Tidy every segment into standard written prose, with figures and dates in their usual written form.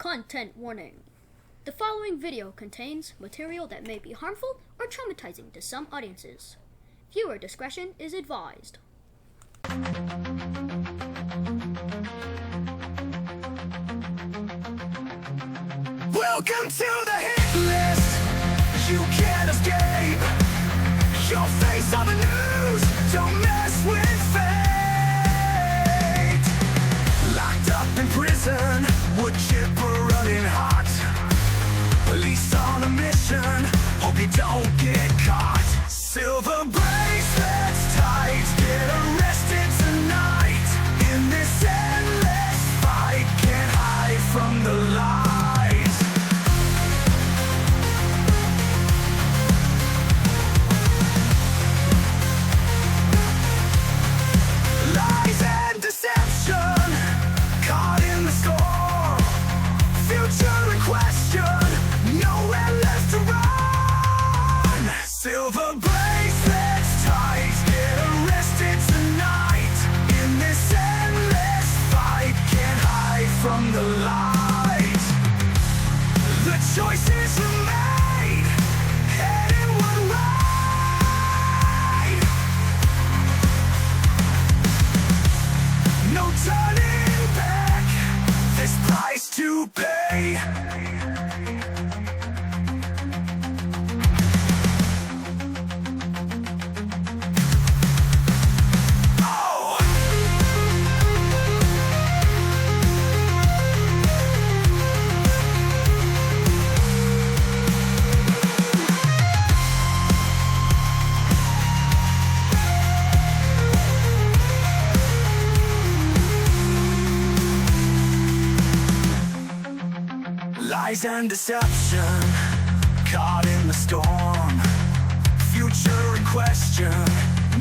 Content warning. The following video contains material that may be harmful or traumatizing to some audiences. Viewer discretion is advised. Welcome to the hit list. You can't escape your face on the news. Don't mess with fate. Locked up in prison, wood chipper running hot. Police on a mission, hope you don't get caught. Silver bracelets tight, get arrested tonight. In this endless fight, can't hide from the light. Lies and deception, caught in the storm. Future in question, nowhere left to run. Silver bracelets tight, get arrested tonight. In this endless fight, can't hide from the light. The choices you made, heading one way. No turning back, this price to pay. Oh! Lies and deception, caught in the storm. Future in question,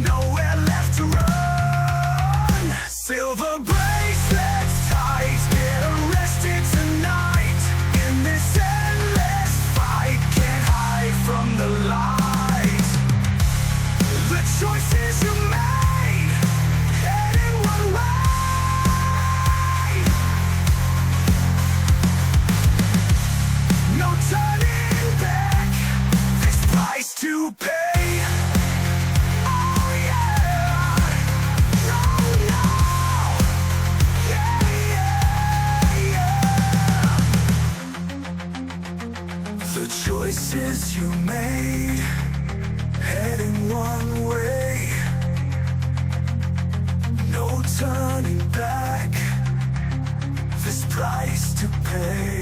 nowhere left to run. Silver bracelets tight, get arrested tonight. In this endless fight, can't hide from the light. The choices you made, heading one way. No turning back, this price to pay. Oh yeah, no, no, yeah, yeah, yeah. The choices you made, heading one way. No turning back, this price to pay.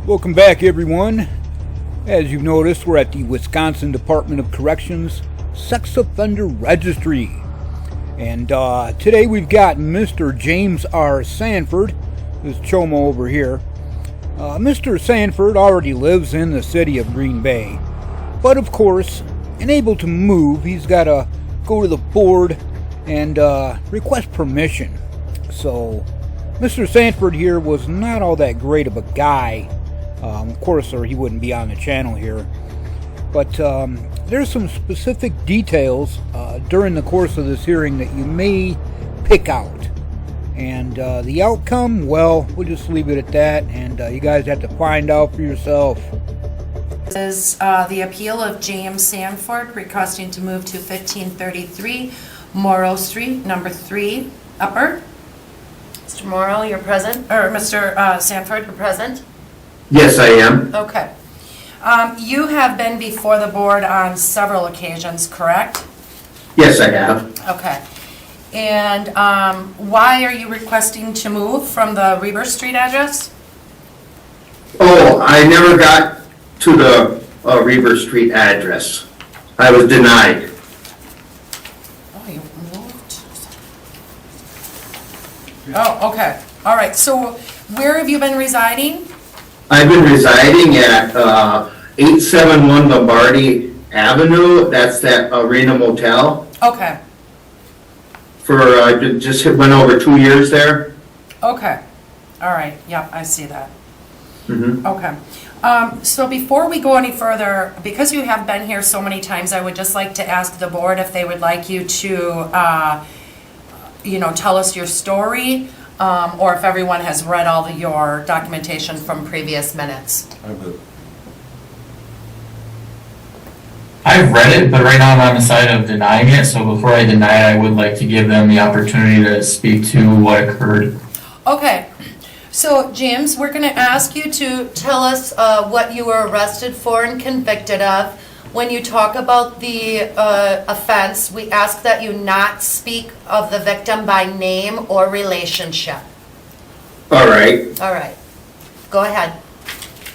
Welcome back, everyone. As you've noticed, we're at the Wisconsin Department of Corrections Sex Offender Registry. And today we've got Mr. James R. Sanford, this chomo over here. Mr. Sanford already lives in the city of Green Bay. But of course, unable to move, he's got to go to the board and request permission. So, Mr. Sanford here was not all that great of a guy. Of course, or he wouldn't be on the channel here. But there's some specific details during the course of this hearing that you may pick out. And the outcome, well, we'll just leave it at that. And you guys have to find out for yourself. This is the appeal of James Sanford requesting to move to 1533 Morrow Street, number 3, Upper. Mr. Morrow, you're present, or Mr. Sanford, you're present? Yes, I am. Okay. You have been before the board on several occasions, correct? Yes, I have. Okay. And why are you requesting to move from the Reber Street address? Oh, I never got to the Reber Street address. I was denied. Oh, you moved. Oh, okay. All right. So where have you been residing? I've been residing at 871 Lombardi Avenue, that's that Arena Motel, Okay, just went over 2 years there. okay. All right, yep, I see that. Mhm. Okay. So before we go any further, because you have been here so many times, I would just like to ask the board if they would like you to, tell us your story, or if everyone has read all your documentation from previous minutes. I've read it, but right now I'm on the side of denying it, so before I deny it, I would like to give them the opportunity to speak to what occurred. Okay, so James, we're gonna ask you to tell us what you were arrested for and convicted of. When you talk about the offense, we ask that you not speak of the victim by name or relationship. All right. All right, go ahead.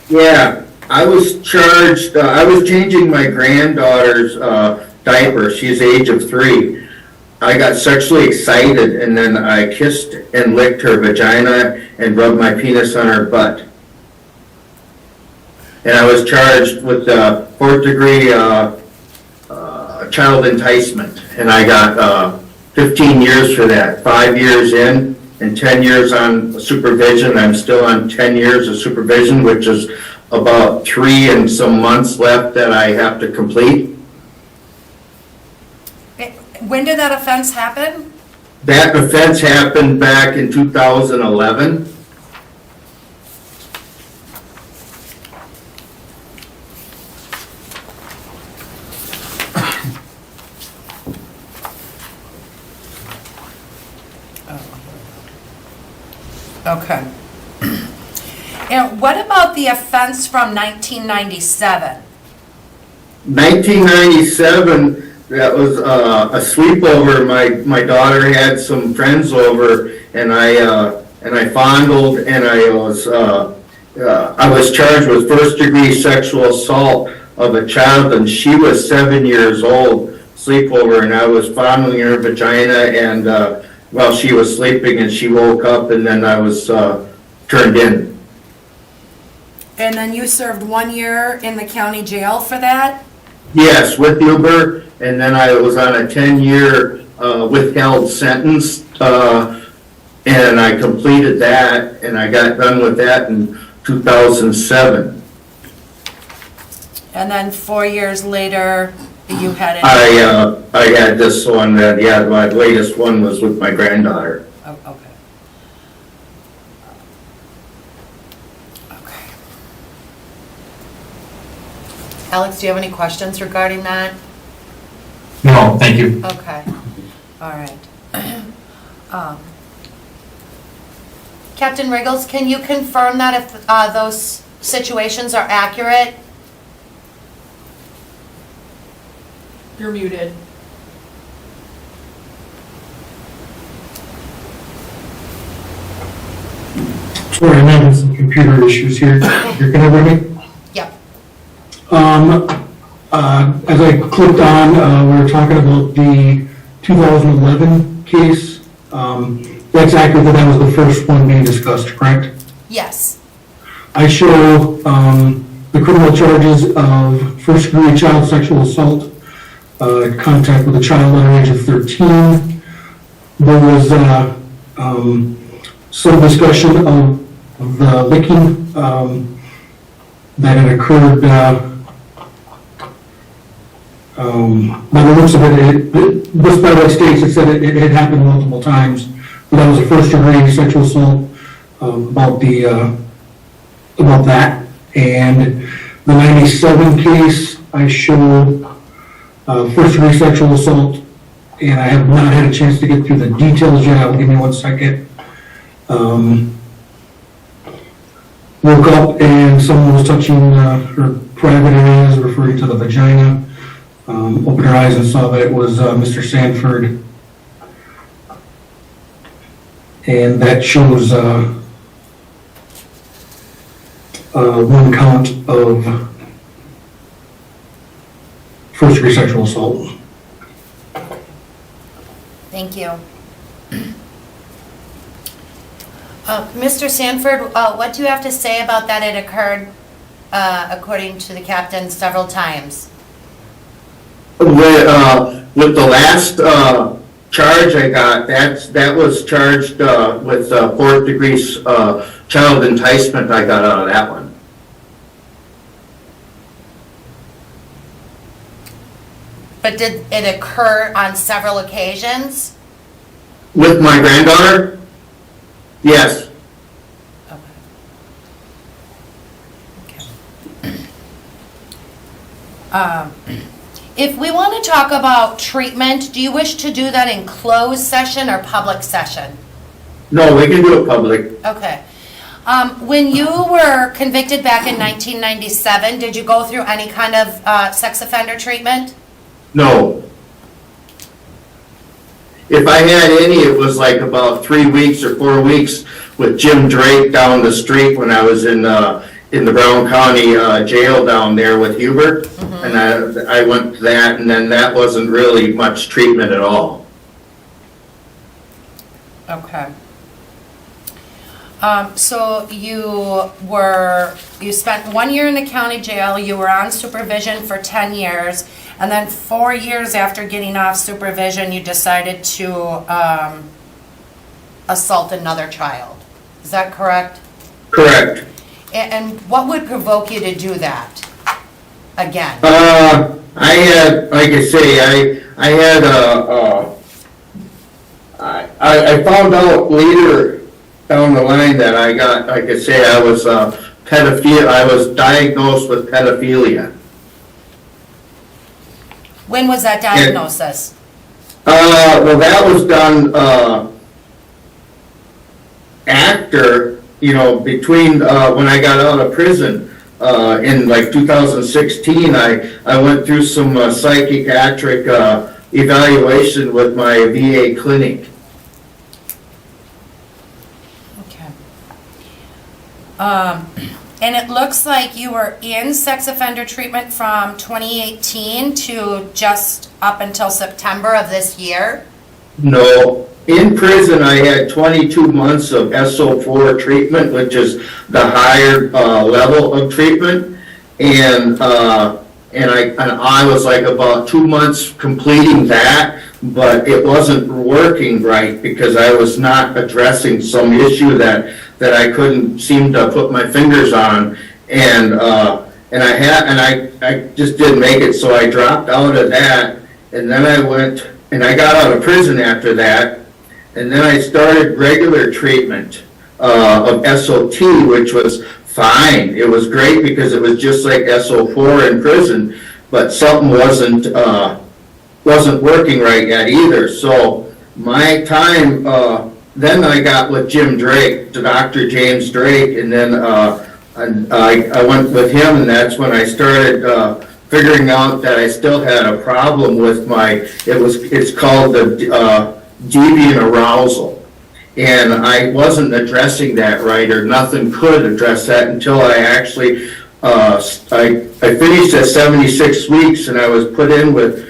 Yeah, I was charged, I was changing my granddaughter's diaper. She's the age of 3. I got sexually excited and then I kissed and licked her vagina and rubbed my penis on her butt. And I was charged with 4th degree child enticement. And I got 15 years for that, 5 years in and 10 years on supervision. I'm still on 10 years of supervision, which is about 3 and some months left that I have to complete. When did that offense happen? That offense happened back in 2011. Okay. And what about the offense from 1997? 1997, that was a sleepover. My daughter had some friends over, and I fondled, and I was charged with 1st degree sexual assault of a child, and she was 7 years old. Sleepover, and I was fondling her vagina, and while she was sleeping, and she woke up, and then I was turned in. And then you served 1 year in the county jail for that? Yes, with Uber, and then I was on a 10-year withheld sentence, and I completed that, and I got done with that in 2007. And then 4 years later, you had it? I had this one, my latest one was with my granddaughter. Oh, okay. Okay. Alex, do you have any questions regarding that? No, thank you. Okay, all right. Captain Riggles, can you confirm that if those situations are accurate? You're muted. Sorry, I'm having some computer issues here. You're gonna hear me? Yep. As I clicked on, we were talking about the 2011 case. That's accurate, that was the first one being discussed, correct? Yes. I show the criminal charges of 1st degree child sexual assault, contact with a child under age of 13. There was some discussion of the licking that had occurred. By the looks of it, this by what states, it said it had happened multiple times. But that was a 1st degree sexual assault about that. And the 97 case, I showed 1st degree sexual assault, and I have not had a chance to get through the details yet. Give me 1 second. Woke up and someone was touching her private areas, referring to the vagina. Opened her eyes and saw that it was Mr. Sanford. And that shows one count of 1st degree sexual assault. Thank you. Mr. Sanford, what do you have to say about that it occurred, according to the captain, several times? With the last, charge I got, that was charged, with, fourth degree, child enticement I got out of that one. But did it occur on several occasions? With my granddaughter? Yes. If we want to talk about treatment, do you wish to do that in closed session or public session? No, we can do it public. Okay. When you were convicted back in 1997, did you go through any kind of sex offender treatment? No. If I had any, it was like about 3 weeks or 4 weeks with Jim Drake down the street when I was in the Brown County jail down there with Hubert. And I went to that, and then that wasn't really much treatment at all. Okay. So you spent 1 year in the county jail, you were on supervision for 10 years, and then 4 years after getting off supervision, you decided to assault another child. Is that correct? Correct. And what would provoke you to do that again? I had, like I say, I found out later down the line that I got, like I say, I was I was diagnosed with pedophilia. When was that diagnosis? Well, that was done, after, between, when I got out of prison, in like 2016, I went through some psychiatric, evaluation with my VA clinic. Okay. And it looks like you were in sex offender treatment from 2018 to just up until September of this year? No, in prison I had 22 months of SO4 treatment, which is the higher level of treatment, and I was like about 2 months completing that, but it wasn't working right because I was not addressing some issue that I couldn't seem to put my fingers on, and I just didn't make it, so I dropped out of that, and then I went and I got out of prison after that, and then I started regular treatment of SOT, which was fine. It was great because it was just like SO4 in prison, but something wasn't working right yet either. So my time, then I got with Jim Drake, Dr. James Drake, and then I went with him, and that's when I started figuring out that I still had a problem with it's called the deviant arousal. And I wasn't addressing that right, or nothing could address that until I actually, I finished at 76 weeks, and I was put in with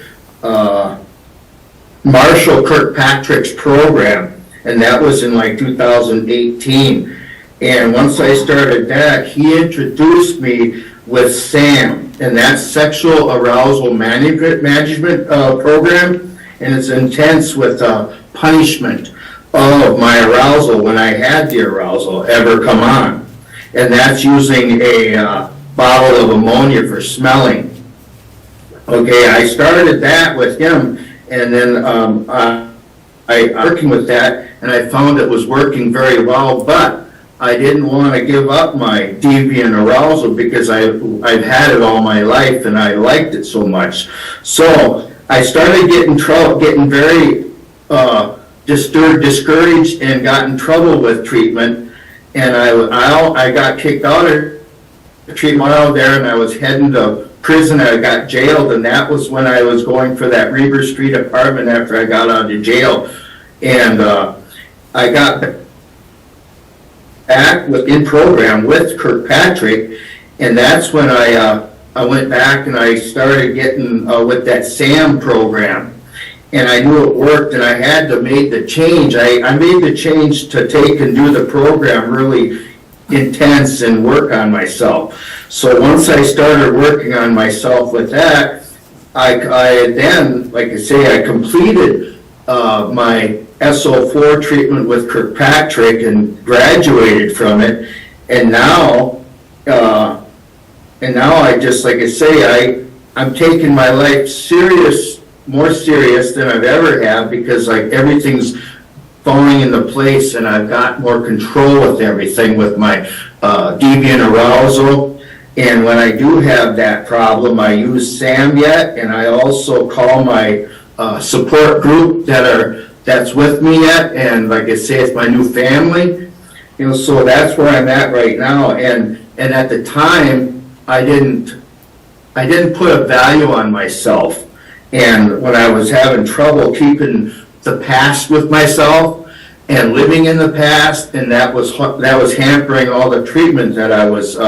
Marshall Kirkpatrick's program, and that was in like 2018. And once I started that, he introduced me with SAM, and that's Sexual Arousal Management Program, and it's intense with punishment of my arousal when I had the arousal ever come on. And that's using a bottle of ammonia for smelling. Okay, I started that with him, and then I working with that, and I found it was working very well, but I didn't want to give up my deviant arousal because I've had it all my life and I liked it so much. So I started getting very discouraged and got in trouble with treatment, and I got kicked out of treatment out there, and I was heading to prison. I got jailed, and that was when I was going for that Reber Street apartment after I got out of jail, and I got back in program with Kirkpatrick, and that's when I went back and I started getting with that SAM program, and I knew it worked, and I had to make the change. I made the change to take and do the program really intense and work on myself. So once I started working on myself with that, I then, like I say, I completed my SO4 treatment with Kirkpatrick and graduated from it, and now I just, like I say, I'm taking my life more serious than I've ever have, because like everything's falling into place, and I've got more control with everything with my deviant arousal. And when I do have that problem, I use SAMYET, and I also call my support group that's with me yet, and like I say, it's my new family. So that's where I'm at right now. And at the time, I didn't put a value on myself. And when I was having trouble keeping the past with myself and living in the past, and that was hampering all the treatment that I was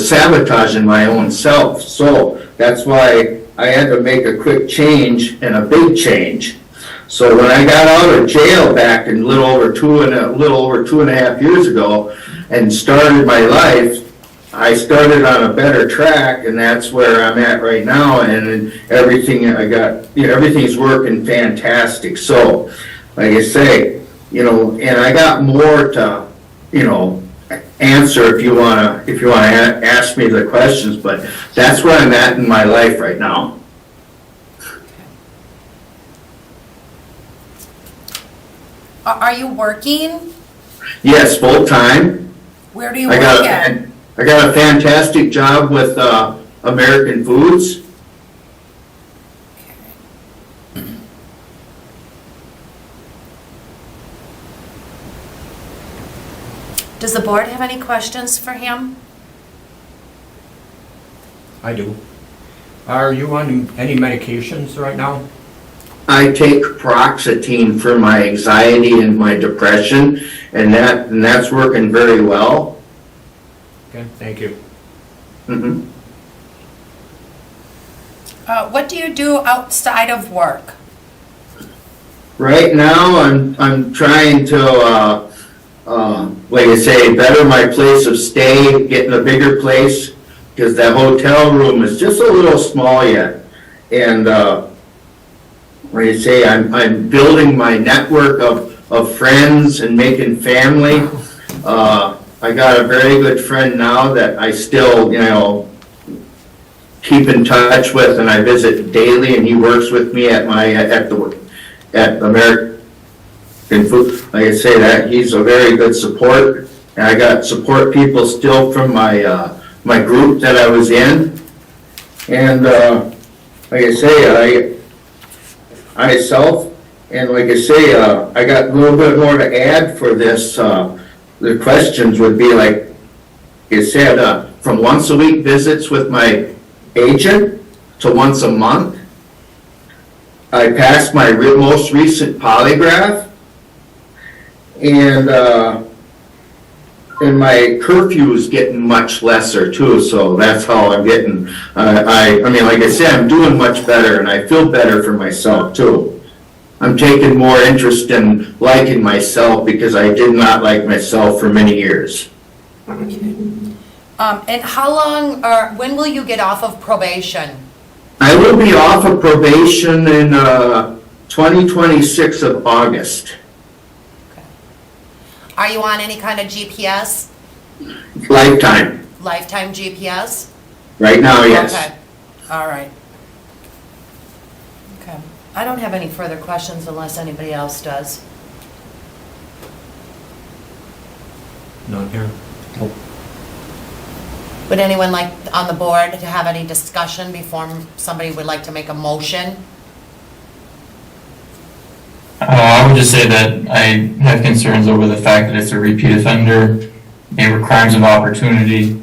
sabotaging my own self. So that's why I had to make a quick change, and a big change. So when I got out of jail back in a little over 2.5 years ago and started my life, I started on a better track, and that's where I'm at right now. And everything's working fantastic. So, like I say, and I got more to, answer if you wanna ask me the questions, but that's where I'm at in my life right now. Are you working? Yes, full time. Where do you work at? I got a fantastic job with American Foods. Does the board have any questions for him? I do. Are you on any medications right now? I take paroxetine for my anxiety and my depression, and that's working very well. Okay, thank you. Mm-hmm. What do you do outside of work? Right now, I'm trying to, like I say, better my place of stay, getting a bigger place, because that hotel room is just a little small yet. And like I say, I'm building my network of friends and making family. I got a very good friend now that I still, keep in touch with, and I visit daily, and he works with me at American Food. Like I say, that he's a very good support, and I got support people still from my group that I was in. And like I say, I got a little bit more to add for this. The questions would be like I said, from once a week visits with my agent to once a month. I passed my most recent polygraph, and my curfew is getting much lesser too, so that's how I'm getting, I mean, like I said, I'm doing much better, and I feel better for myself too. I'm taking more interest in liking myself, because I did not like myself for many years. And how long, or when will you get off of probation? I will be off of probation in 2026 of August. Are you on any kind of GPS? Lifetime. Lifetime GPS? Right now, yes. Okay, all right. Okay, I don't have any further questions unless anybody else does. None here. Nope. Would anyone like on the board to have any discussion before somebody would like to make a motion? I would just say that I have concerns over the fact that it's a repeat offender. They were crimes of opportunity.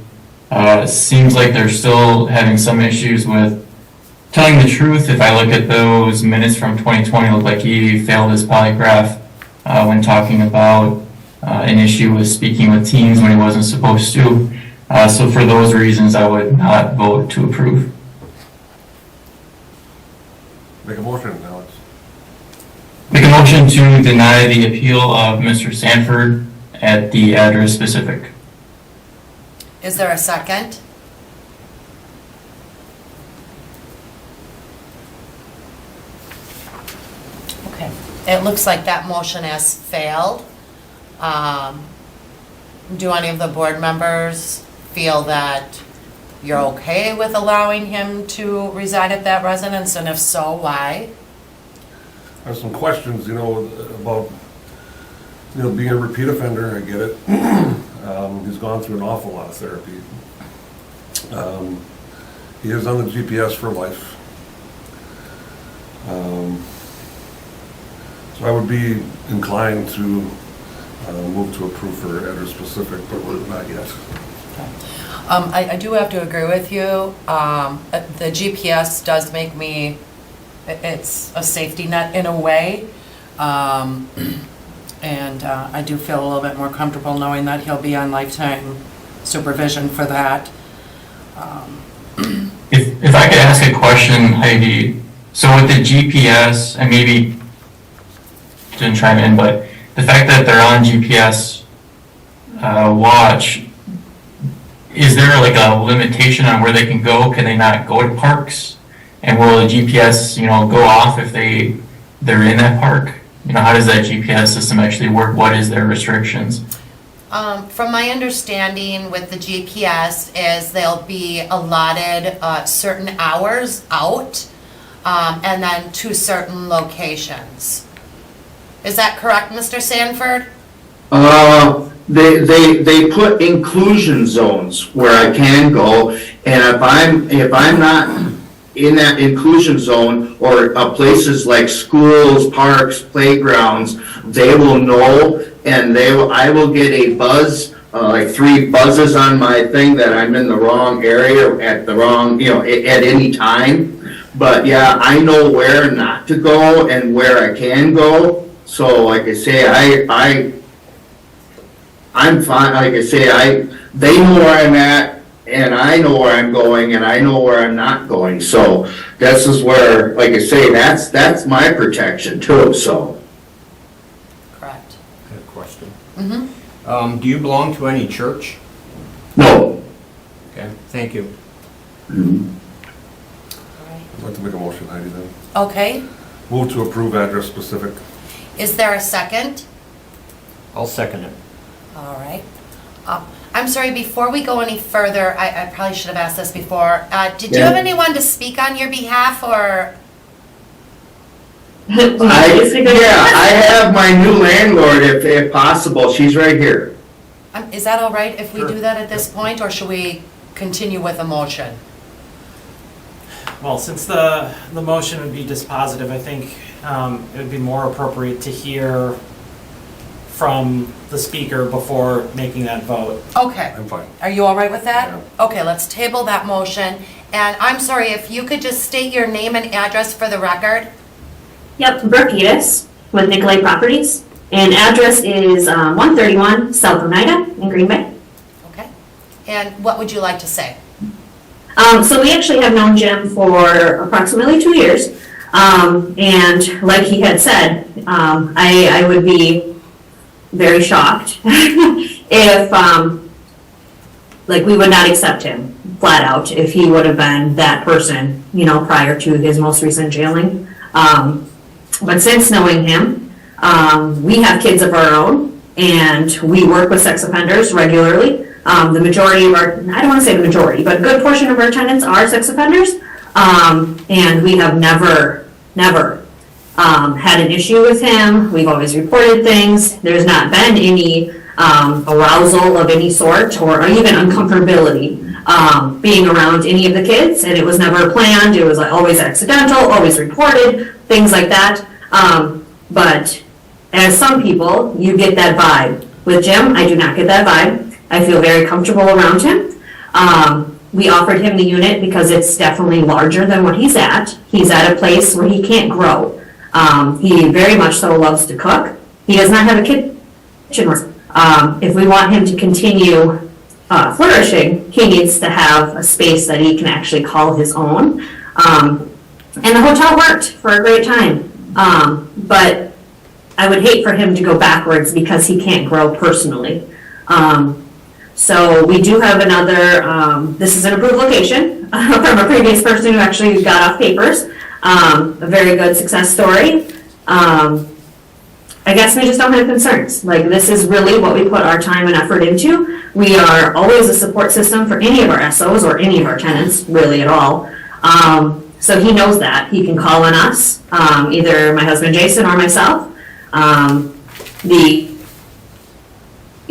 It seems like they're still having some issues with telling the truth. If I look at those minutes from 2020, it looked like he failed his polygraph when talking about an issue with speaking with teens when he wasn't supposed to. So for those reasons, I would not vote to approve. Make a motion, Alex. Make a motion to deny the appeal of Mr. Sanford at the address specific. Is there a second? Okay, it looks like that motion has failed. Do any of the board members feel that you're okay with allowing him to reside at that residence, and if so, why? I have some questions, about, being a repeat offender, I get it. He's gone through an awful lot of therapy. He is on the GPS for life. So I would be inclined to move to approve for address specific, but we're not yet. I do have to agree with you. The GPS does make me, it's a safety net in a way. And I do feel a little bit more comfortable knowing that he'll be on lifetime supervision for that. If I could ask a question, Heidi, so with the GPS, and maybe didn't chime in, but the fact that they're on GPS watch, is there like a limitation on where they can go? Can they not go to parks? And will the GPS, go off if they're in that park? How does that GPS system actually work? What is their restrictions? From my understanding with the GPS is they'll be allotted certain hours out and then to certain locations. Is that correct, Mr. Sanford? They put inclusion zones where I can go, and if I'm not in that inclusion zone or places like schools, parks, playgrounds, they will know, and I will get a buzz, like 3 buzzes on my thing that I'm in the wrong area at the wrong, at any time. But yeah, I know where not to go and where I can go. So like I say, I'm fine. Like I say, they know where I'm at, and I know where I'm going, and I know where I'm not going. So this is where, like I say, that's my protection too. So. Correct. I have a question. Mm-hmm. Do you belong to any church? No. Okay, thank you. Mm-hmm. I'd like to make a motion, Heidi, then. Okay. Move to approve address specific. Is there a second? I'll second it. All right. I'm sorry, before we go any further, I probably should have asked this before. Did you have anyone to speak on your behalf, or? I have my new landlord, if possible. She's right here. Is that all right if we Sure. do that at this point, or should we continue with a motion? Well, since the motion would be dispositive, I think it would be more appropriate to hear from the speaker before making that vote. Okay. I'm fine. Are you all right with that? Okay, let's table that motion. And I'm sorry, if you could just state your name and address for the record? Yep, Brooke Edis with Nicolay Properties, and address is 131 South Oneida in Green Bay. Okay. And what would you like to say? So we actually have known Jim for approximately 2 years, and like he had said, I would be very shocked if like we would not accept him flat out if he would have been that person, prior to his most recent jailing. But since knowing him, we have kids of our own, and we work with sex offenders regularly. The majority of our, I don't want to say the majority, but a good portion of our tenants are sex offenders. And we have never had an issue with him. We've always reported things. There's not been any arousal of any sort or even uncomfortability being around any of the kids, and it was never planned. It was always accidental, always reported, things like that. But as some people, you get that vibe. With Jim, I do not get that vibe. I feel very comfortable around him. We offered him the unit because it's definitely larger than what he's at. He's at a place where he can't grow. He very much so loves to cook. He does not have a kitchen. If we want him to continue flourishing, he needs to have a space that he can actually call his own. And the hotel worked for a great time. But I would hate for him to go backwards because he can't grow personally. So we do have another, this is an approved location from a previous person who actually got off papers. A very good success story. I guess we just don't have concerns. Like, this is really what we put our time and effort into. We are always a support system for any of our SOs or any of our tenants, really at all. So he knows that. He can call on us, either my husband Jason or myself. The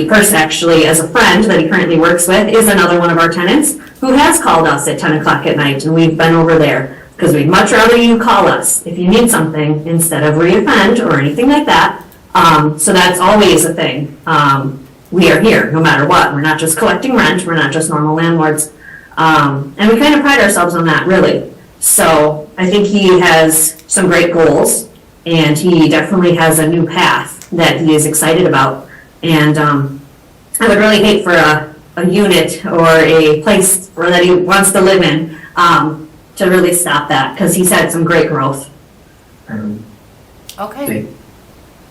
person actually, as a friend that he currently works with, is another one of our tenants who has called us at 10 o'clock at night, and we've been over there. Because we'd much rather you call us if you need something instead of reoffend or anything like that. So that's always a thing. We are here no matter what. We're not just collecting rent. We're not just normal landlords. And we kind of pride ourselves on that, really. So I think he has some great goals, and he definitely has a new path that he is excited about. And I would really hate for a unit or a place that he wants to live in to really stop that, because he's had some great growth. Okay,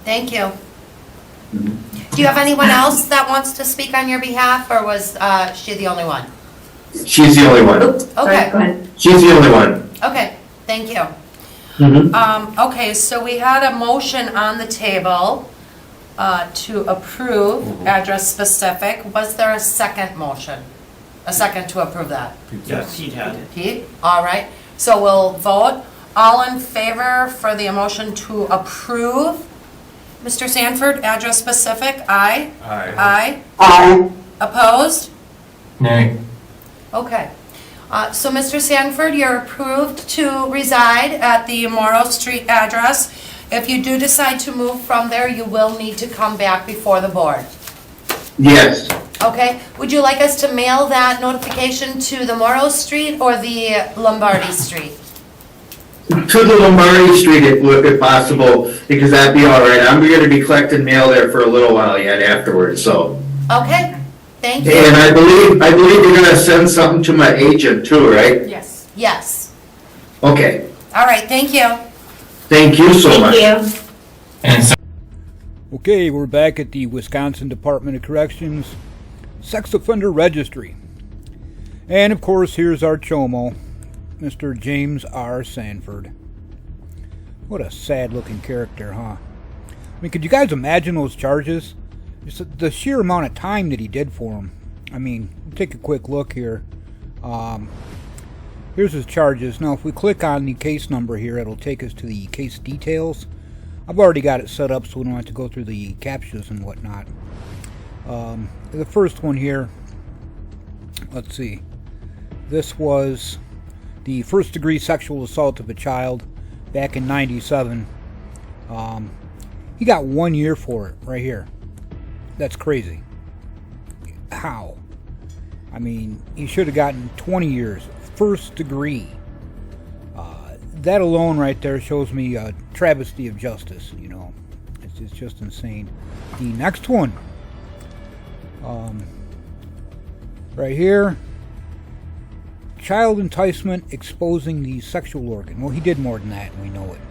thank you. Do you have anyone else that wants to speak on your behalf, or was she the only one? She's the only one. Sorry, go Okay, ahead. She's the only one. okay, thank you. Mhm. Okay, so we had a motion on the table to approve address specific. Was there a second motion? A second to approve that? Yeah, Pete had. Pete, all right. So we'll vote. All in favor for the motion to approve? Mr. Sanford, address specific, aye? Aye. Aye. Opposed? Nay. Okay. So Mr. Sanford, you're approved to reside at the Morrow Street address. If you do decide to move from there, you will need to come back before the board. Yes. Okay, would you like us to mail that notification to the Morrow Street or the Lombardi Street? To the Lombardi Street if possible, because that'd be all right. I'm gonna be collecting mail there for a little while yet afterwards, so. Okay, thank you. And I believe you're gonna send something to my agent too, right? Yes. Yes, Okay. all right, thank you. Thank you so much. Thank you. And so Okay, we're back at the Wisconsin Department of Corrections Sex Offender Registry. And of course, here's our chomo, Mr. James R. Sanford. What a sad looking character, huh? I mean, could you guys imagine those charges? Just the sheer amount of time that he did for him. I mean, take a quick look here. Here's his charges. Now, if we click on the case number here, it'll take us to the case details. I've already got it set up so we don't have to go through the captures and whatnot. The first one here, let's see. This was the first degree sexual assault of a child back in '97. He got 1 year for it right here. That's crazy. How? I mean, he should have gotten 20 years. First degree. That alone right there shows me a travesty of justice, you know. It's just insane. The next one. Right here. Child enticement exposing the sexual organ. Well, he did more than that, and we know it.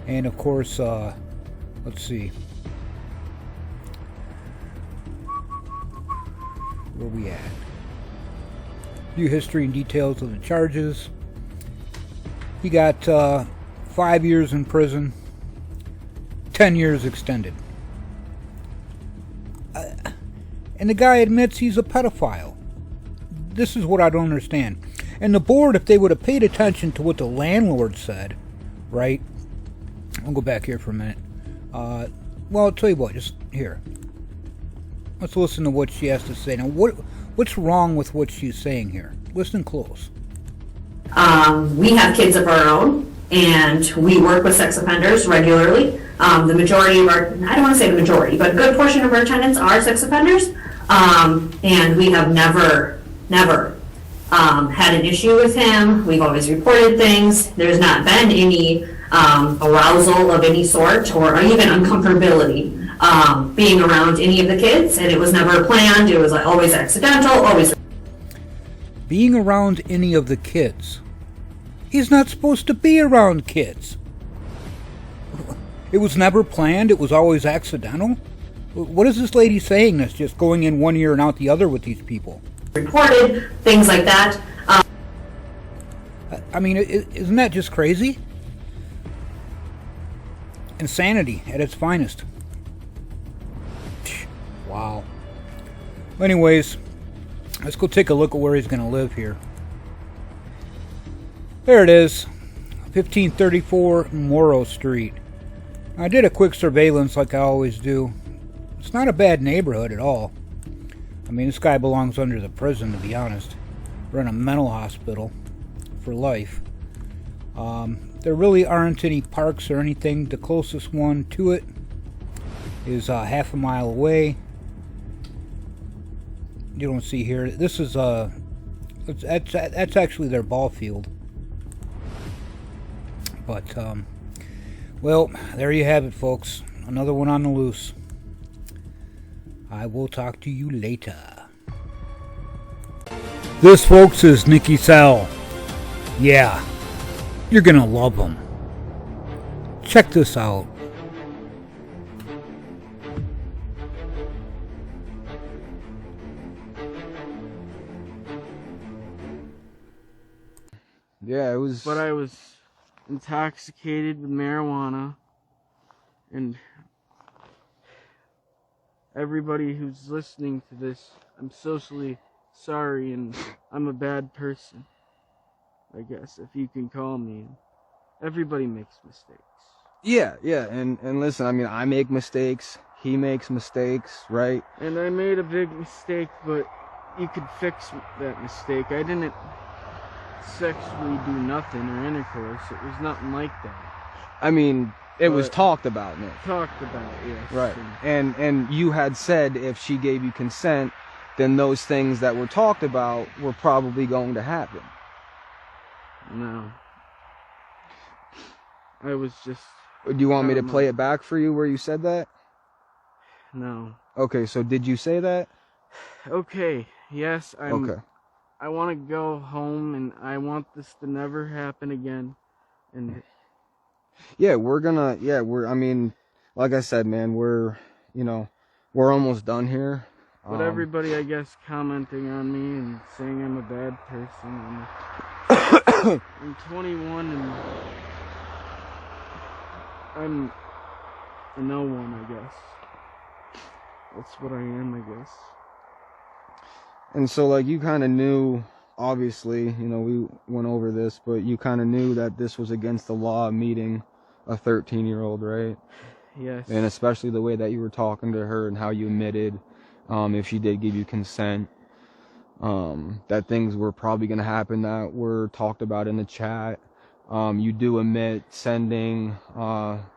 And of course, let's see. Where we at? View history and details of the charges. He got 5 years in prison, 10 years extended. And the guy admits he's a pedophile. This is what I don't understand. And the board, if they would have paid attention to what the landlord said, right? I'll go back here for a minute. Well, I'll tell you what, just here. Let's listen to what she has to say. Now, what's wrong with what she's saying here? Listen close. We have kids of our own, and we work with sex offenders regularly. The majority of our, I don't want to say the majority, but a good portion of our tenants are sex offenders. And we have never had an issue with him. We've always reported things. There's not been any arousal of any sort or even uncomfortability being around any of the kids, and it was never planned. It was always accidental, always. Being around any of the kids. He's not supposed to be around kids. It was never planned. It was always accidental. What is this lady saying that's just going in 1 year and out the other with these people? Reported, things like that. I mean, isn't that just crazy? insanity at its finest. Wow. Anyways, let's go take a look at where he's going to live here. There it is, 1534 Morrow Street. I did a quick surveillance like I always do. It's not a bad neighborhood at all. I mean, this guy belongs under the prison, to be honest. We're in a mental hospital for life. There really aren't any parks or anything. The closest one to it is half a mile away. You don't see here. This is that's actually their ball field. But well, there you have it, folks. Another one on the loose. I will talk to you later. This, folks, is Nicky Sal. Yeah, you're gonna love him. Check this out. Yeah, it was. But I was intoxicated with marijuana, and everybody who's listening to this, I'm socially sorry, and I'm a bad person, I guess, if you can call me. Everybody makes mistakes. Yeah, and listen, I mean, I make mistakes, he makes mistakes, right? And I made a big mistake, but you could fix that mistake. I didn't sexually do nothing or intercourse. It was nothing like that. I mean, it was talked about, Nick. Talked about, yes. Right. And you had said if she gave you consent, then those things that were talked about were probably going to happen. No. I was just... Do you want me to play it back for you where you said that? No. Okay, so did you say that? Okay, yes, Okay. I want to go home, and I want this to never happen again. And yeah, I mean, like I said, man, we're almost done here. But everybody, I guess, commenting on me and saying I'm a bad person. I'm 21, and I'm a no one, I guess. That's what I am, I guess. And so, like, you kind of knew, obviously, we went over this, but you kind of knew that this was against the law, meeting a 13-year-old, right? Yes. And especially the way that you were talking to her and how you admitted, if she did give you consent, that things were probably going to happen that were talked about in the chat. You do admit sending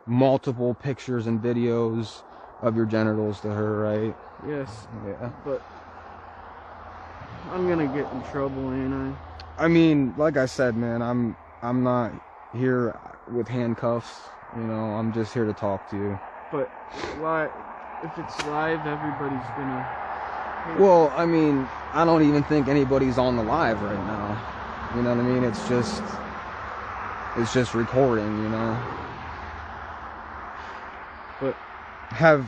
multiple pictures and videos of your genitals to her, right? Yes. Yeah. But I'm gonna get in trouble, ain't I? I mean, like I said, man, I'm not here with handcuffs. I'm just here to talk to you. But if it's live, everybody's gonna... Well, I mean, I don't even think anybody's on the live right now. You know what I mean? It's just recording, But have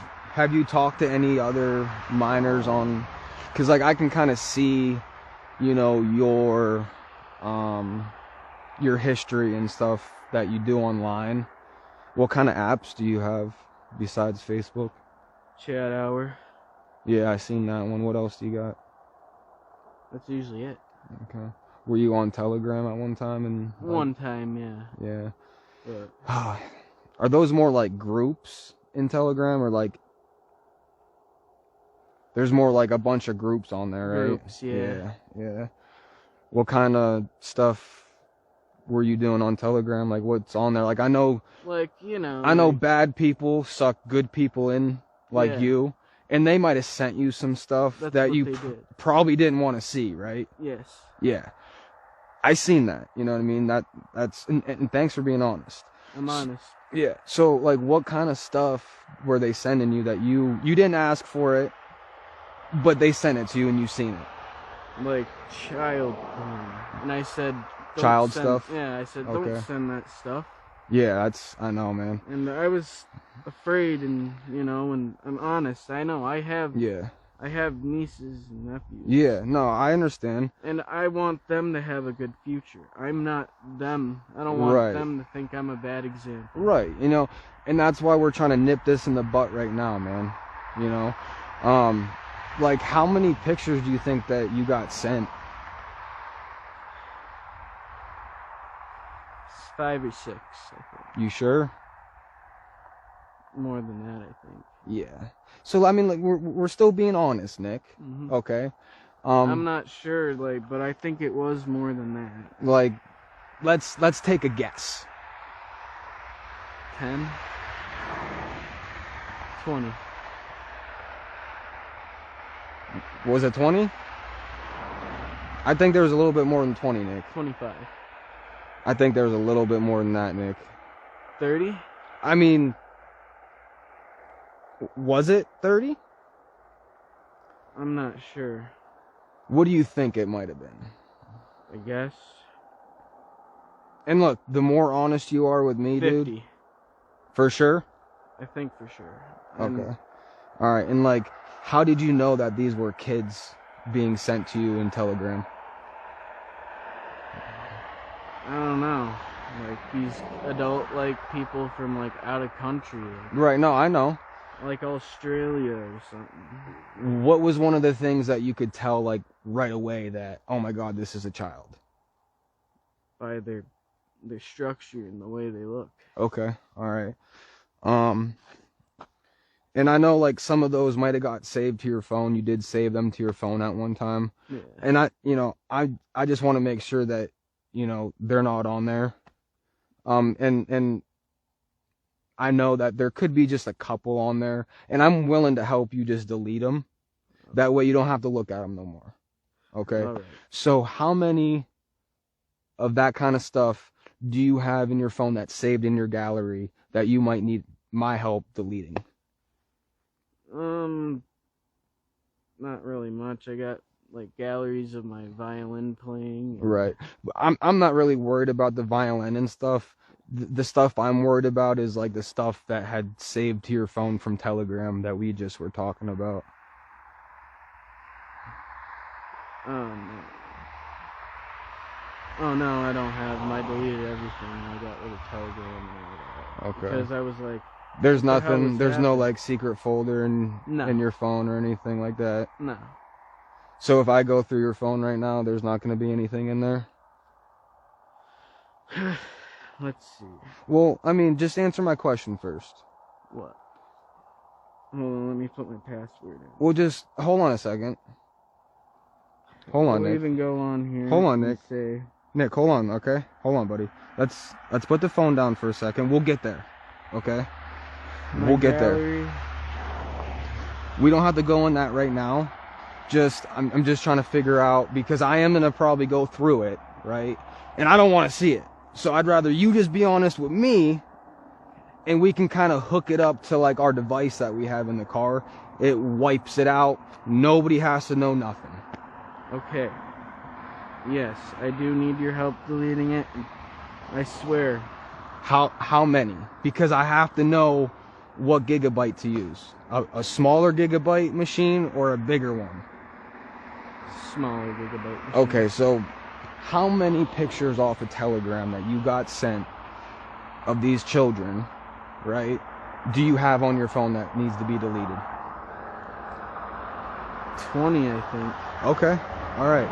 you talked to any other minors on? Because, like, I can kind of see, your history and stuff that you do online. What kind of apps do you have besides Facebook? Chat hour. Yeah, I seen that one. What else do you got? That's usually it. Okay. Were you on Telegram at one time? And one time, yeah. Yeah. But are those more like groups in Telegram, or like there's more like a bunch of groups on there, right? Groups, yeah. Yeah. What kind of stuff were you doing on Telegram? Like, what's on there? Like, I know bad people suck good people in, like you, and they might have sent you some stuff that you probably didn't want to see, right? Yes. Yeah. I seen that, you know what I mean? That's and thanks for being honest. I'm honest. Yeah. So, like, what kind of stuff were they sending you that you didn't ask for it, but they sent it to you and you seen it? Like child porn. And I said, child stuff? Yeah, I said, don't send that stuff. Yeah, I know, man. And I was afraid, and and I'm honest. I know I have I have nieces and nephews. Yeah, no, I understand. And I want them to have a good future. I'm not them. I don't want them to think I'm a bad example. Right, you know, and that's why we're trying to nip this in the butt right now, man. You know, like how many pictures do you think that you got sent? 5 or 6, I think. You sure? More than that, I think. Yeah. So I mean, like we're still being honest, Nick. Mm-hmm. Okay. I'm not sure, like, but I think it was more than that. Like, let's take a guess. 10, 20. Was it 20? I think there was a little bit more than 20, Nick. 25. I think there was a little bit more than that, Nick. 30? I mean, was it 30? I'm not sure. What do you think it might have been? I guess. And look, the more honest you are with me, 50. dude. For sure? I think for sure. Okay. All right. And like, how did you know that these were kids being sent to you in Telegram? I don't know. Like these adult, like people from like out of country. Like, Right. No, I know. Like Australia or something. What was one of the things that you could tell like right away that, oh my God, this is a child? By their structure and the way they look. Okay. All right. And I know like some of those might have got saved to your phone. You did save them to your phone at one time. Yeah. And I just want to make sure that, they're not on there. And I know that there could be just a couple on there, and I'm willing to help you just delete them. That way you don't have to look at them no more. Okay? All right. So how many of that kind of stuff do you have in your phone that's saved in your gallery that you might need my help deleting? Not really much. I got like galleries of my violin playing. Right. I'm not really worried about the violin and stuff. The stuff I'm worried about is like the stuff that had saved to your phone from Telegram that we just were talking about. Oh no, I don't have them. I deleted everything. I got rid of Telegram and all that. Okay. Because I was like, there's what the hell nothing, was there's no happening? like secret folder in your phone or anything like that. No. So if I go through your phone right now, there's not going to be anything in there? Let's see. Well, I mean, just answer my question first. What? Hold on, let me put my password in. Well, just hold on a second. Hold on, We'll Nick. even go on here. Hold on, and Nick. Say, Nick, hold on, okay? Hold on, buddy. Let's put the phone down for a second. We'll get there, okay? We'll get there. We don't have to go on that right now. I'm just trying to figure out, because I am gonna probably go through it, right? And I don't want to see it. So I'd rather you just be honest with me, and we can kind of hook it up to like our device that we have in the car. It wipes it out. Nobody has to know nothing. Okay. Yes, I do need your help deleting it. I swear. How many? Because I have to know what gigabyte to use. A smaller gigabyte machine or a bigger one? Smaller gigabyte machine. Okay, so how many pictures off of Telegram that you got sent of these children, right, do you have on your phone that needs to be deleted? 20, I think. Okay, all right.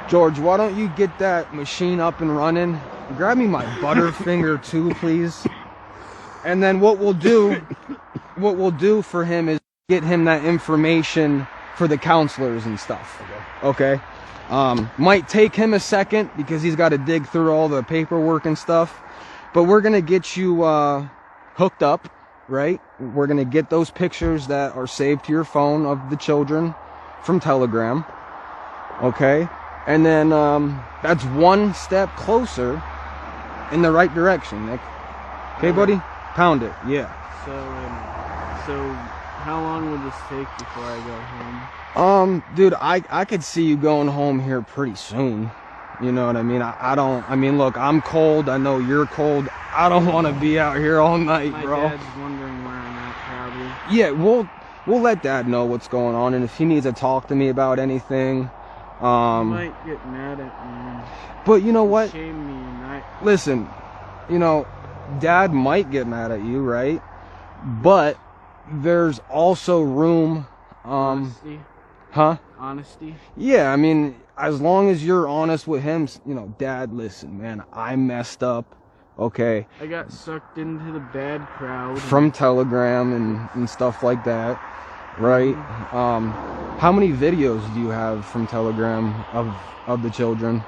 George, why don't you get that machine up and running? Grab me my Butterfinger too, please. And then what we'll do for him is get him that information for the counselors and stuff. Okay? Might take him a second because he's got to dig through all the paperwork and stuff. But we're going to get you hooked up, right? We're going to get those pictures that are saved to your phone of the children from Telegram. Okay? And then that's one step closer in the right direction, Nick. Okay, buddy? Pound it. Yeah. So how long would this take before I go home? Dude, I could see you going home here pretty soon. You know what I mean? I mean, look, I'm cold. I know you're cold. I don't want to be out here all night, bro. My dad's wondering where I'm at, probably. Yeah, we'll let Dad know what's going on, and if he needs to talk to me about anything, He might get mad at me. But you know what? Shame me, and Listen, you know, Dad might get mad at you, right? But there's also room. Honesty. Huh? Honesty. Yeah, I mean, as long as you're honest with him, you know, Dad, listen, man, I messed up. Okay. I got sucked into the bad crowd. From Telegram and stuff like that, right? How many videos do you have from Telegram of the children?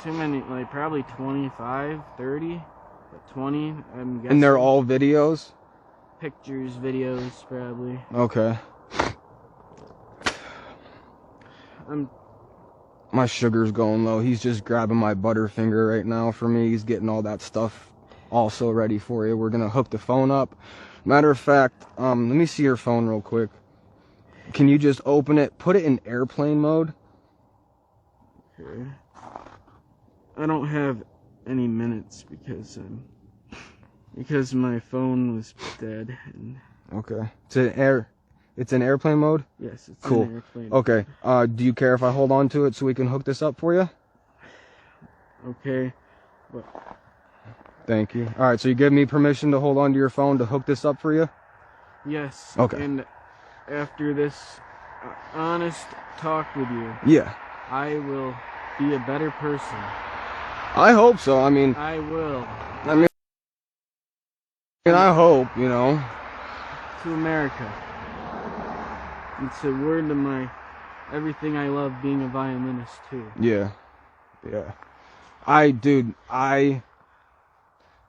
Too many, like probably 25, 30, but 20, I'm guessing. And they're all videos? Pictures, videos, probably. Okay. My sugar's going low. He's just grabbing my Butterfinger right now for me. He's getting all that stuff also ready for you. We're gonna hook the phone up. Matter of fact, let me see your phone real quick. Can you just open it, put it in airplane mode? Okay. I don't have any minutes because my phone was dead. Okay. It's in airplane mode? Yes, it's cool. in airplane. Okay. Do you care if I hold on to it so we can hook this up for you? Okay. But thank you. All right, so you give me permission to hold on to your phone to hook this up for you? yes. Okay. And after this honest talk with you, yeah, I will be a better person. I hope so. I mean, I will. I hope, you know. To America. It's a word to my everything I love, being a violinist too. Yeah. Yeah. Dude, I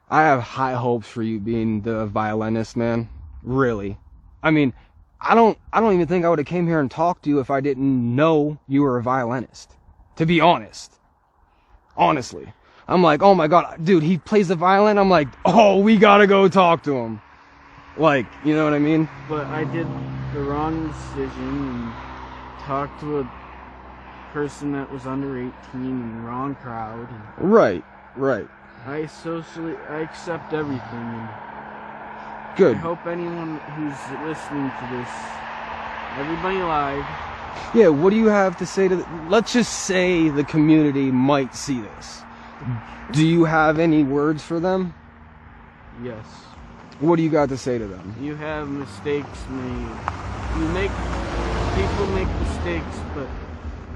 have high hopes for you being the violinist, man. Really. I mean, I don't even think I would have came here and talked to you if I didn't know you were a violinist. To be honest. Honestly. I'm like, oh my god, dude, he plays the violin. I'm like, oh, we gotta go talk to him. Like, you know what I mean? But I did the wrong decision and talked to a person that was under 18 in the wrong crowd. Right. I accept everything. And good. I hope anyone who's listening to this, everybody live. Yeah, what do you have to say to let's just say the community might see this. Do you have any words for them? Yes. What do you got to say to them? You have mistakes made. People make mistakes, but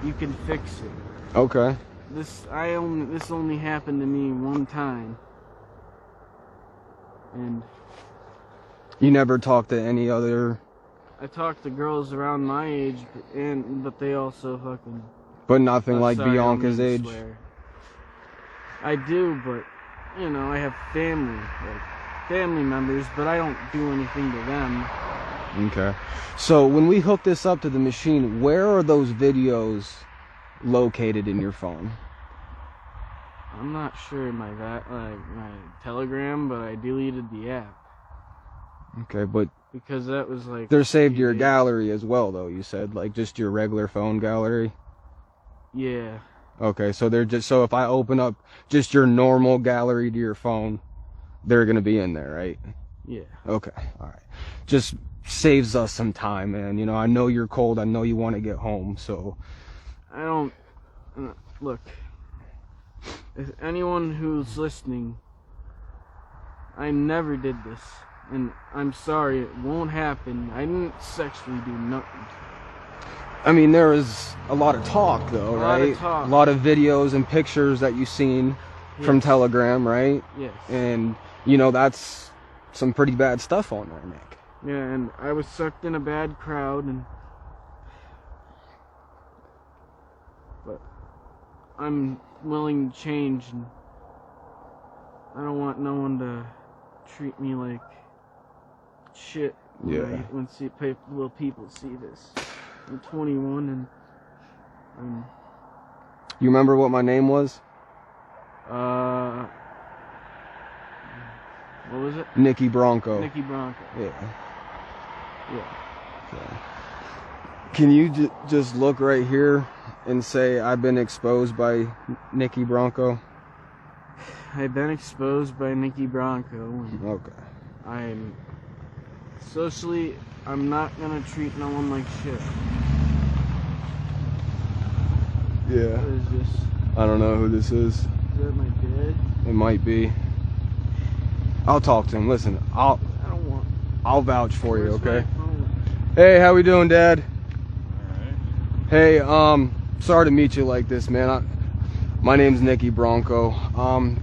you can fix it. Okay. This only happened to me one time. And you never talked to any other. I talked to girls around my age, but they also fucking. But nothing like Bianca's age. Swear. I do, but you know, I have family members, but I don't do anything to them. Okay. So when we hook this up to the machine, where are those videos located in your phone? I'm not sure my Telegram, but I deleted the app. Okay, but because that was like they're saved to your gallery as well, though. You said like just your regular phone gallery. Yeah. Okay, so they're just so if I open up just your normal gallery to your phone, they're gonna be in there, right? Yeah. Okay, all right. Just saves us some time, man. You know, I know you're cold. I know you want to get home, so. I don't look. If anyone who's listening, I never did this, and I'm sorry. It won't happen. I didn't sexually do nothing. I mean, there was a lot of talk, though, right? A lot of talk. A lot of videos and pictures that you've seen from Telegram, right? Yes. And, you know, that's some pretty bad stuff on there, Nick. Yeah, and I was sucked in a bad crowd, but I'm willing to change, and I don't want no one to treat me like shit when people see this. I'm 21 and you remember what my name was? What was it? Nicky Bronco. Nicky Bronco. Yeah. Okay. Can you just look right here and say I've been exposed by Nicky Bronco? I've been exposed by Nicky Bronco. Okay. I'm not gonna treat no one like shit. Yeah. What is this? I don't know who this is. Is that my dad? It might be. I'll talk to him. Listen, I'll vouch for you, okay? Hey, how we doing, Dad? Alright. Hey, sorry to meet you like this, man. My name's Nicky Bronco.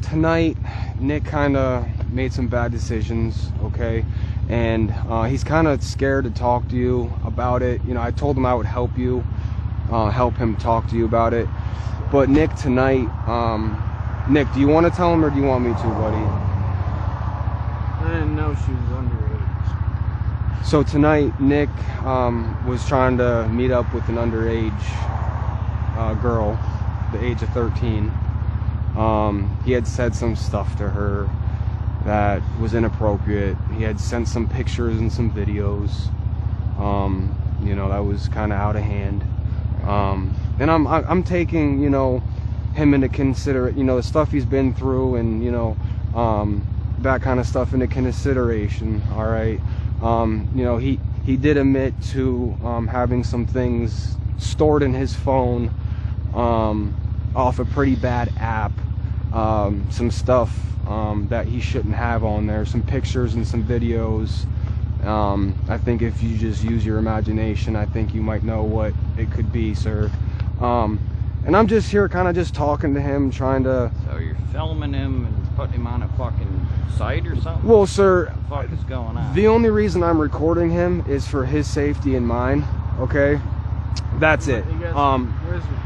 Tonight, Nick kind of made some bad decisions, okay? And he's kind of scared to talk to you about it. You know, I told him I would help you, help him talk to you about it. But Nick, tonight, Nick, do you want to tell him or do you want me to, buddy? I didn't know she was underage. So tonight, Nick was trying to meet up with an underage girl, the age of 13. He had said some stuff to her that was inappropriate. He had sent some pictures and some videos, you know, that was kind of out of hand. And I'm taking, you know, him into consideration, you know, the stuff he's been through, and you know, that kind of stuff into consideration. All right. You know, he did admit to having some things stored in his phone off a pretty bad app, some stuff that he shouldn't have on there, some pictures and some videos. I think if you just use your imagination, I think you might know what it could be, sir. And I'm just here kind of just talking to him, trying to... So you're filming him and putting him on a fucking site or something? Well, sir, what the fuck is going on? the only reason I'm recording him is for his safety and mine, okay? That's it.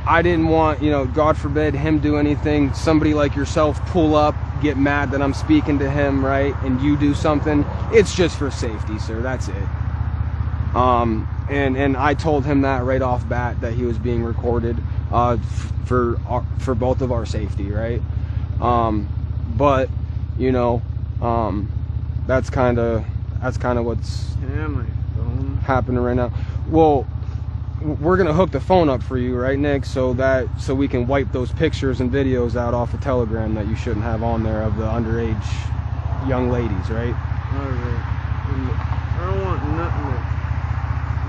I didn't want, you know, God forbid him do anything, somebody like yourself pull up, get mad that I'm speaking to him, right? And you do something. It's just for safety, sir. That's it. And I told him that right off bat, that he was being recorded for both of our safety, right? But you know, that's kind of what's happening right now. Well, we're gonna hook the phone up for you, right, Nick? So we can wipe those pictures and videos out off of Telegram that you shouldn't have on there of the underage young ladies, right? Alright. I don't want nothing like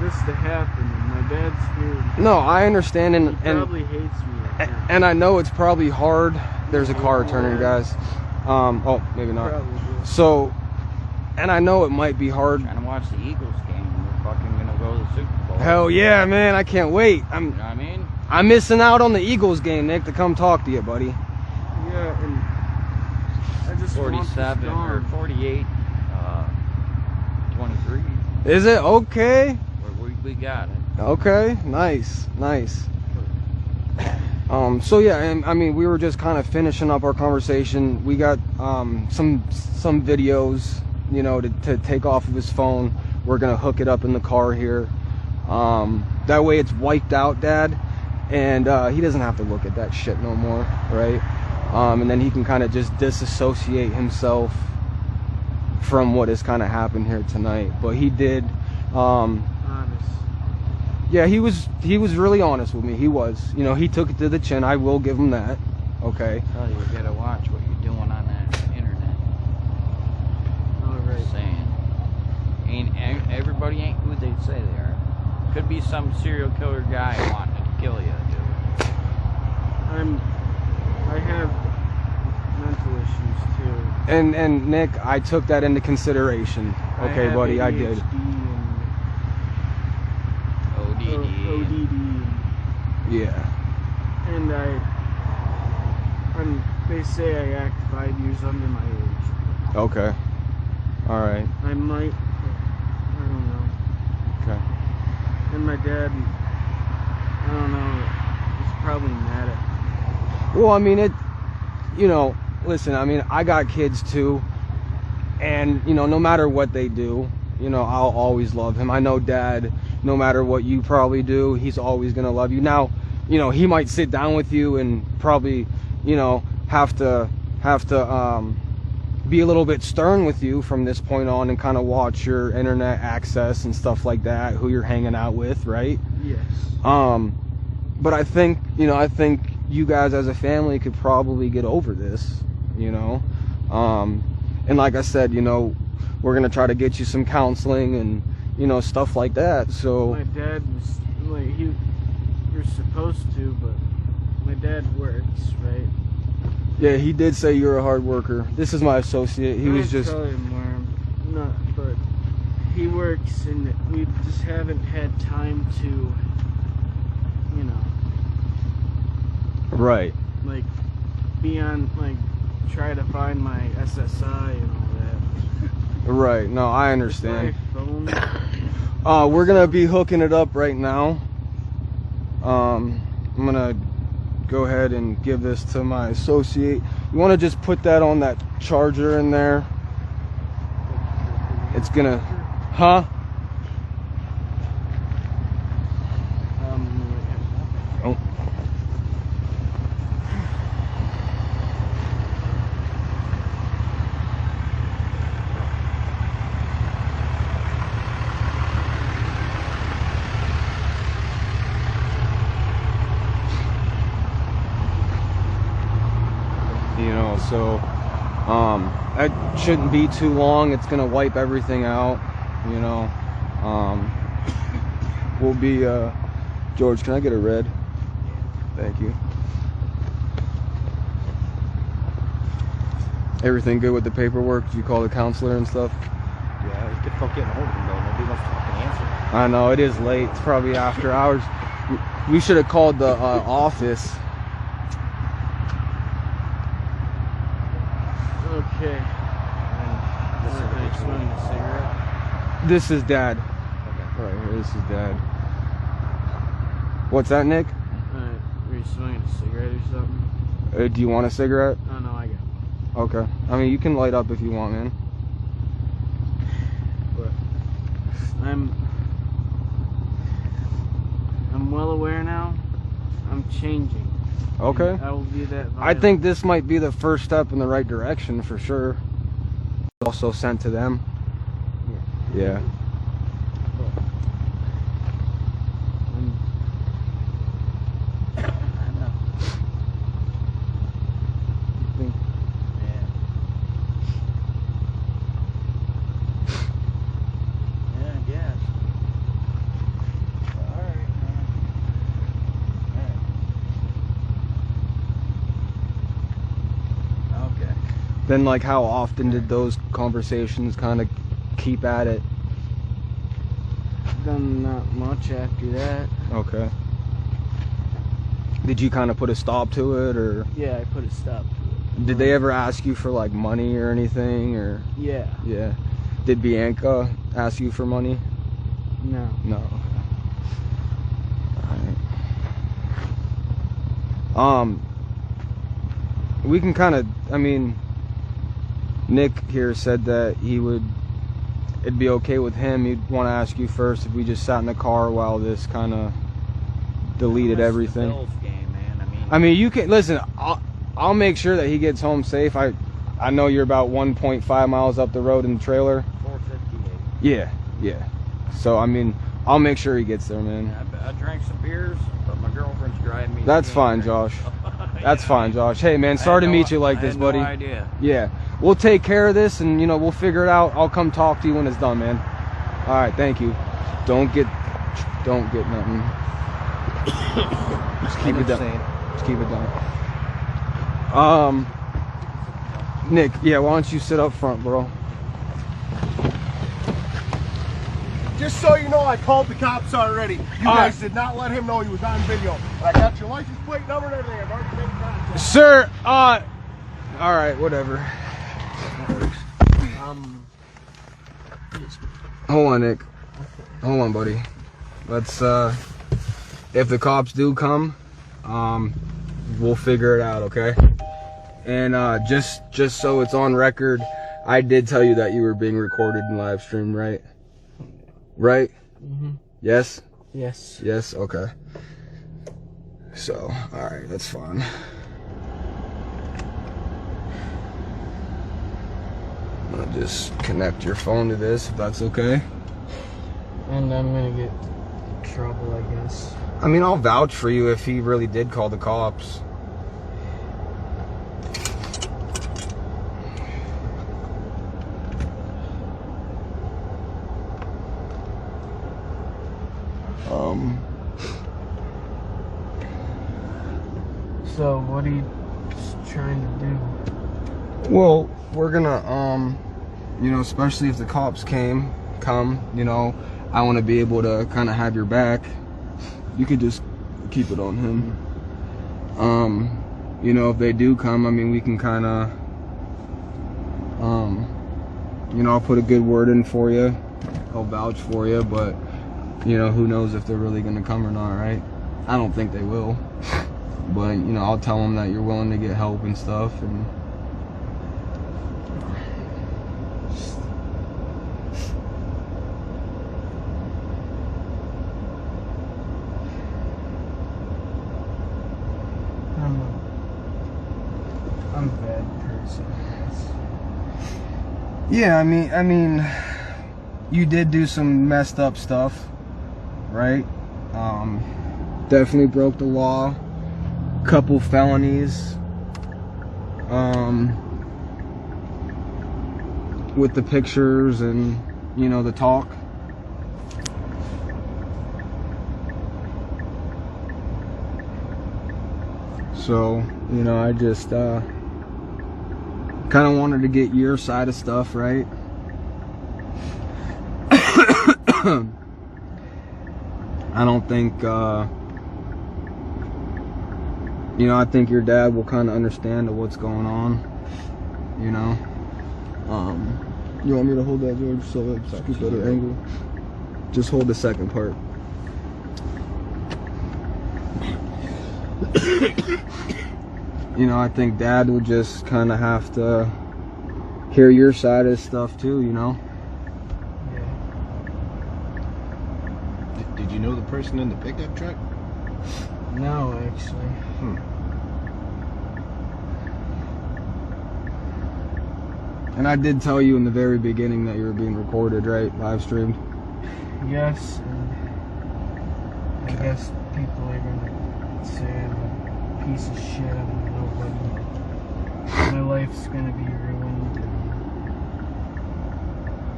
this to happen. And my dad's here. No, I understand, and he probably hates me right now. And I know it's probably hard. There's a car turning, guys. Oh, maybe not. So, and I know it might be hard. Trying to watch the Eagles game. We're fucking gonna go to the Super Bowl. Hell yeah, man! I can't wait. You know what I mean? I'm missing out on the Eagles game, Nick, to come talk to you, buddy. Yeah, and I just 47 or 48, 23. Is it okay? We got it. Okay, nice. So yeah, and I mean, we were just kind of finishing up our conversation. We got some videos, you know, to take off of his phone. We're gonna hook it up in the car here. That way it's wiped out, Dad, and he doesn't have to look at that shit no more, right? And then he can kind of just disassociate himself from what has kind of happened here tonight. But he did. Yeah, he was really honest with me. He was. You know, he took it to the chin. I will give him that. Okay. Well, you gotta watch what you're doing on that internet. Alright. Saying. Everybody ain't who they say they are. Could be some serial killer guy wanting to kill you, dude. I have mental issues too. And Nick, I took that into consideration. Okay, buddy, I did. ODD. Yeah. And they say I act 5 years under my age. Okay. All right. I don't know. Okay. And my dad, I don't know, he's probably mad at me. Well, I mean, you know, listen, I mean, I got kids too, and, you know, no matter what they do, you know, I'll always love him. I know Dad, no matter what you probably do, he's always gonna love you. Now, you know, he might sit down with you and probably, you know, have to be a little bit stern with you from this point on, and kind of watch your internet access and stuff like that, who you're hanging out with, right? Yes. But I think you guys as a family could probably get over this, you know. And like I said, you know, we're gonna try to get you some counseling and, you know, stuff like that. So My dad was like, you're supposed to, but my dad works, right? yeah, he did say you're a hard worker. This is my associate. He was just Tell him where not, but he works, and we just haven't had time to, you know, right. like be on, like try to find my SSI and all that. Right. No, I understand. My phone. We're gonna be hooking it up right now. I'm gonna go ahead and give this to my associate. You want to just put that on that charger in there? It's gonna, huh? Oh. You know, so that shouldn't be too long. It's gonna wipe everything out, you know. We'll be George, can I get a red? Thank you. Everything good with the paperwork? Did you call the counselor and stuff? Yeah, it's difficult getting hold of him though. Nobody wants to fucking answer. I know, it is late. It's probably after hours. We should have called the office. Okay. Are you smoking a cigarette? This is Dad. Okay. Right here, this is Dad. What's that, Nick? Are you smoking a cigarette or something? Do you want a cigarette? Oh no, I got one. Okay. I mean, you can light up if you want, man. But I'm well aware now. I'm changing. Okay. And I will be that I violent. think this might be the first step in the right direction for sure. Also sent to them. Yeah. Then, like, how often did those conversations kind of keep at it? Then not much after that. Okay. Did you kind of put a stop to it, or Yeah, I put a stop to it. did they ever ask you for like money or anything, or? Yeah. Yeah. Did Bianca ask you for money? No. No. Alright. We can kind of, I mean, Nick here said that it'd be okay with him. He'd want to ask you first if we just sat in the car while this kind of deleted everything. Bills game, man. I mean, you can, listen, I'll make sure that he gets home safe. I know you're about 1.5 miles up the road in the trailer. 458. Yeah. So, I mean, I'll make sure he gets there, man. I drank some beers, but my girlfriend's driving me. That's fine, Josh. That's fine, Josh. Hey, man, sorry to meet you like this, buddy. I had no idea. Yeah. We'll take care of this, and, you know, we'll figure it out. I'll come talk to you when it's done, man. All right, thank you. Don't get nothing. Just keep it down. Just keep it down. Nick, yeah, why don't you sit up front, bro? Just so you know, I called the cops already. You guys did not let him know he was on video. I got your license plate number and everything. I've already made contact. Sir, all right, whatever. Hold on, Nick. Hold on, buddy. Let's, if the cops do come, we'll figure it out, okay? And, just so it's on record, I did tell you that you were being recorded and live streamed, right? Right? Mm-hmm. Yes? Yes. Yes? Okay. So, alright, that's fine. I'll just connect your phone to this, if that's okay. And I'm gonna get in trouble, I guess. I mean, I'll vouch for you if he really did call the cops. So what are you trying to do? Well, we're gonna, you know, especially if the cops come, you know, I want to be able to kind of have your back. You could just keep it on him. You know, if they do come, I mean, we can kind of, you know, I'll put a good word in for you. I'll vouch for you, but, you know, who knows if they're really going to come or not, right? I don't think they will. But, you know, I'll tell them that you're willing to get help and stuff, and I'm a bad person. yeah, I mean, you did do some messed up stuff, right? Definitely broke the law. Couple felonies. With the pictures and, you know, the talk. So, you know, I just kind of wanted to get your side of stuff, right? I don't think, you know, I think your dad will kind of understand what's going on, you know. You want me to hold that, George, so it's a better angle? Just hold the second part. You know, I think Dad will just kind of have to hear your side of stuff too, you know? Did you know the person in the pickup truck? No, actually. And I did tell you in the very beginning that you were being recorded, right? Live streamed? Yes, and I guess people are gonna say I'm a piece of shit and nobody. My life's gonna be ruined.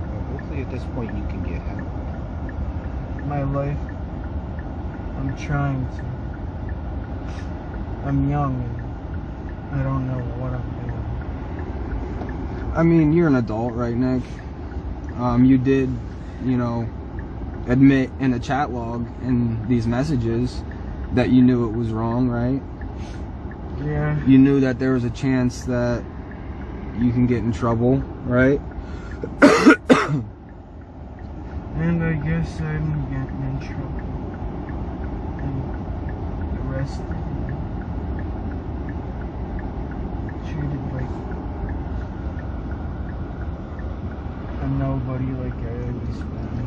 Well, hopefully at this point you can get help. My life, I'm trying to. I'm young and I don't know what I'm doing. I mean, you're an adult, right, Nick? You did, you know, admit in a chat log in these messages that you knew it was wrong, right? Yeah. You knew that there was a chance that you can get in trouble, right? And I guess I'm getting in trouble. And arrested. Treated like a nobody like I always been.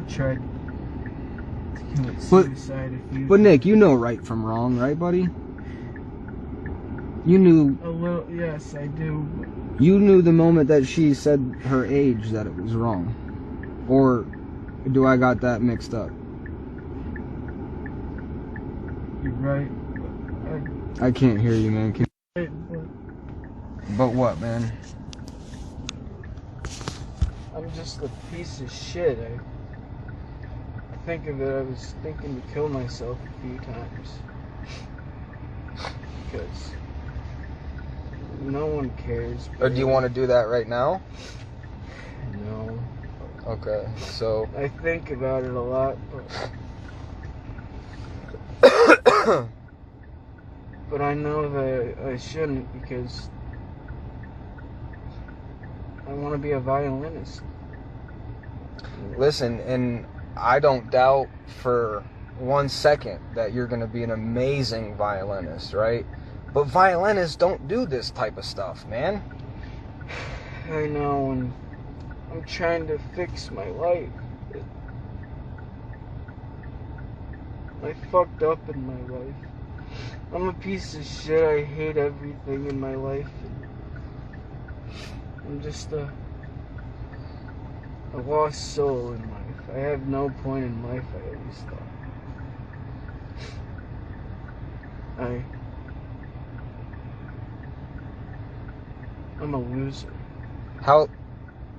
Tried to commit suicide a few But Nick, you know right from wrong, right, buddy? You knew. A little, yes, I do. You knew the moment that she said her age that it was wrong. Or do I got that mixed up? You're right. I can't hear you, man. But what, man? I'm just a piece of shit. I think of it, I was thinking to kill myself a few times. Because no one cares. Or do you want to do that right now? No. Okay, so I think about it a lot, but I know that I shouldn't because I want to be a violinist. listen, and I don't doubt for 1 second that you're going to be an amazing violinist, right? But violinists don't do this type of stuff, man. I know, and I'm trying to fix my life. I fucked up in my life. I'm a piece of shit. I hate everything in my life. I'm just a lost soul in life. I have no point in life, I always thought. I'm a loser. How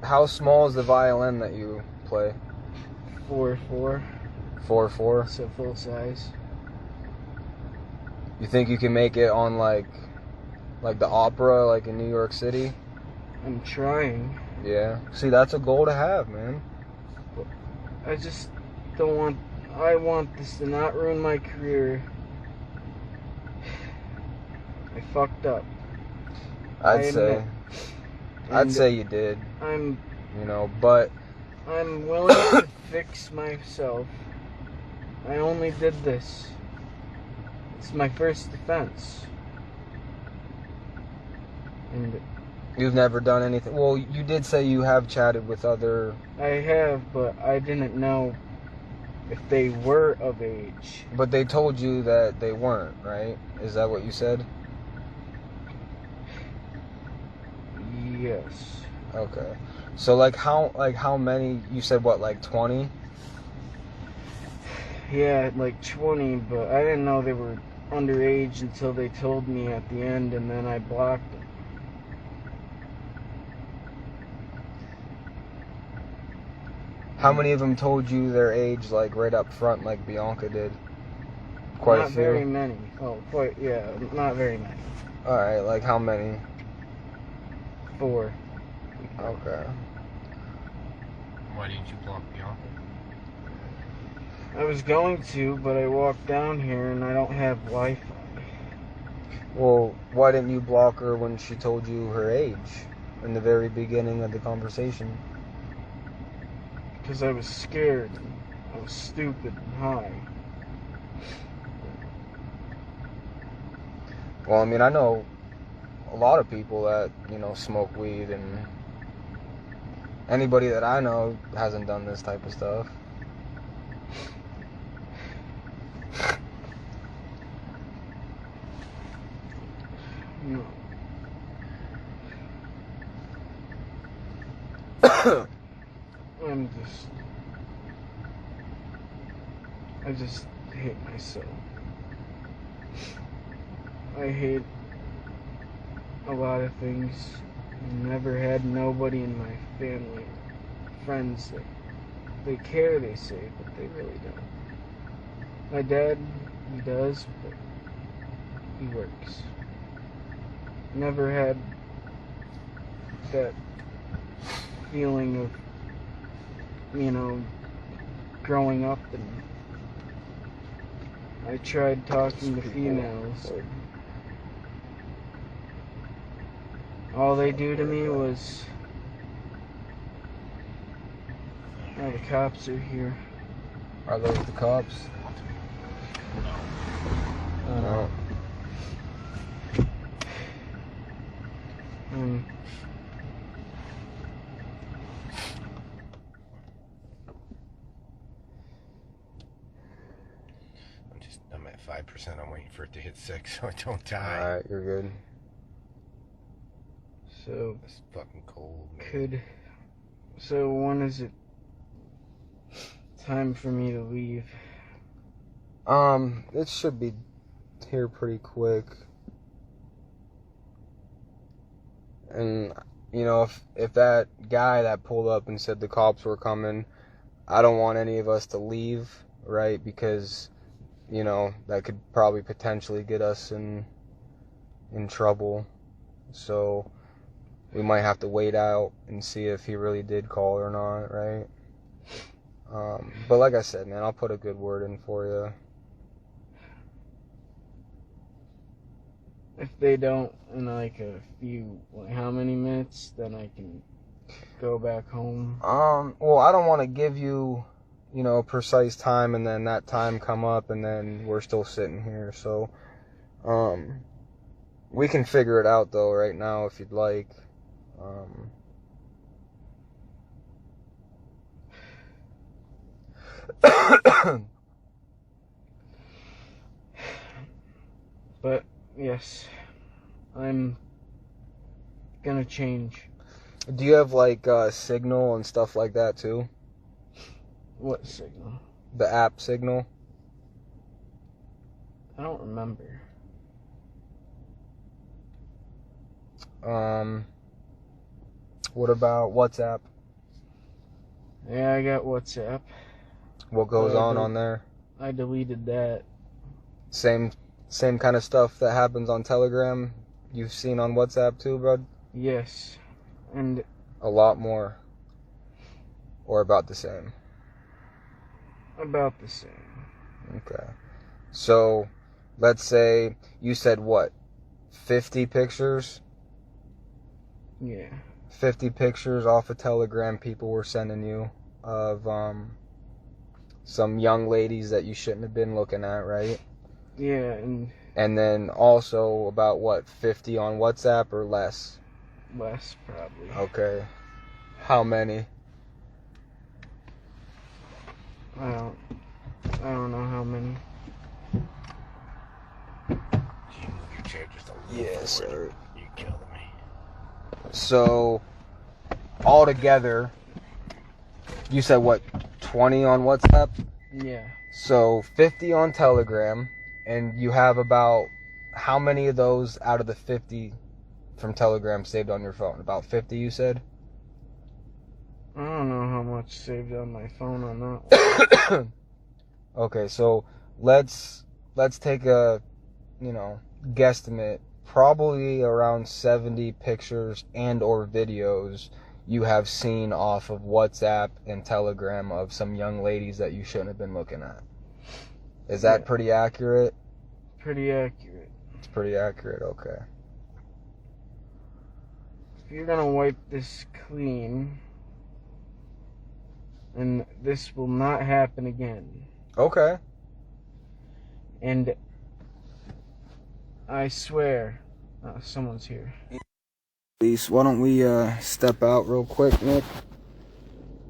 How small is the violin that you play? 4/4. 4/4? So full size. You think you can make it on like the opera, like in New York City? I'm trying. Yeah. See, that's a goal to have, man. I just don't want... I want this to not ruin my career. I fucked up. I'd say you did. But I'm willing to fix myself. I only did this. It's my first defense. And you've never done anything. Well, you did say you have chatted with other... I have, but I didn't know if they were of age. But they told you that they weren't, right? Is that what you said? Yes. Okay. So how many? You said what, like 20? Yeah, like 20, but I didn't know they were underage until they told me at the end, and then I blocked them. How many of them told you their age, like right up front, like Bianca did? Quite a few. Not very many. Oh, yeah, not very many. All right, like how many? 4. Okay. Why didn't you block Bianca? I was going to, but I walked down here and I don't have Wi-Fi. Well, why didn't you block her when she told you her age in the very beginning of the conversation? Because I was scared. I was stupid and high. Well, I mean, I know a lot of people that, smoke weed, and anybody that I know hasn't done this type of stuff. No. I just hate myself. I hate a lot of things. I never had nobody in my family, friends that they care, they say, but they really don't. My dad, he does, but he works. Never had that feeling of, growing up, and I tried talking to females. All they do to me was, oh, the cops are here. Are those the cops? No. I'm at 5%. I'm waiting for it to hit 6 so I don't die. Alright, you're good. So it's fucking cold, man. So when is it time for me to leave? It should be here pretty quick. And if that guy that pulled up and said the cops were coming, I don't want any of us to leave, right? Because that could probably potentially get us in trouble. So we might have to wait out and see if he really did call or not, right? But like I said, man, I'll put a good word in for you. If they don't in like a few, how many minutes, then I can go back home. Well, I don't want to give you, a precise time and then that time come up and then we're still sitting here. So, we can figure it out though right now if you'd like. But yes, I'm gonna change. Do you have like Signal and stuff like that too? What Signal? The app Signal? I don't remember. What about WhatsApp? Yeah, I got WhatsApp. What goes But on there? I deleted that. Same kind of stuff that happens on Telegram you've seen on WhatsApp too, bud? Yes. And a lot more. Or about the same? About the same. Okay. So, let's say you said what? 50 pictures? Yeah. 50 pictures off of Telegram people were sending you of some young ladies that you shouldn't have been looking at, right? Yeah, and then also about what, 50 on WhatsApp or less? Less, probably. Okay. How many? I don't know how many. Your chair just a little Yes, forward. sir. You killed me. So, altogether, you said what, 20 on WhatsApp? Yeah. So, 50 on Telegram, and you have about how many of those out of the 50 from Telegram saved on your phone? About 50, you said? I don't know how much saved on my phone or not. Okay, so let's take a, guesstimate. Probably around 70 pictures and or videos you have seen off of WhatsApp and Telegram of some young ladies that you shouldn't have been looking at. Is that pretty accurate? Pretty accurate. It's pretty accurate, okay. If you're gonna wipe this clean, and this will not happen again. Okay. And I swear, someone's here. Please, why don't we step out real quick, Nick?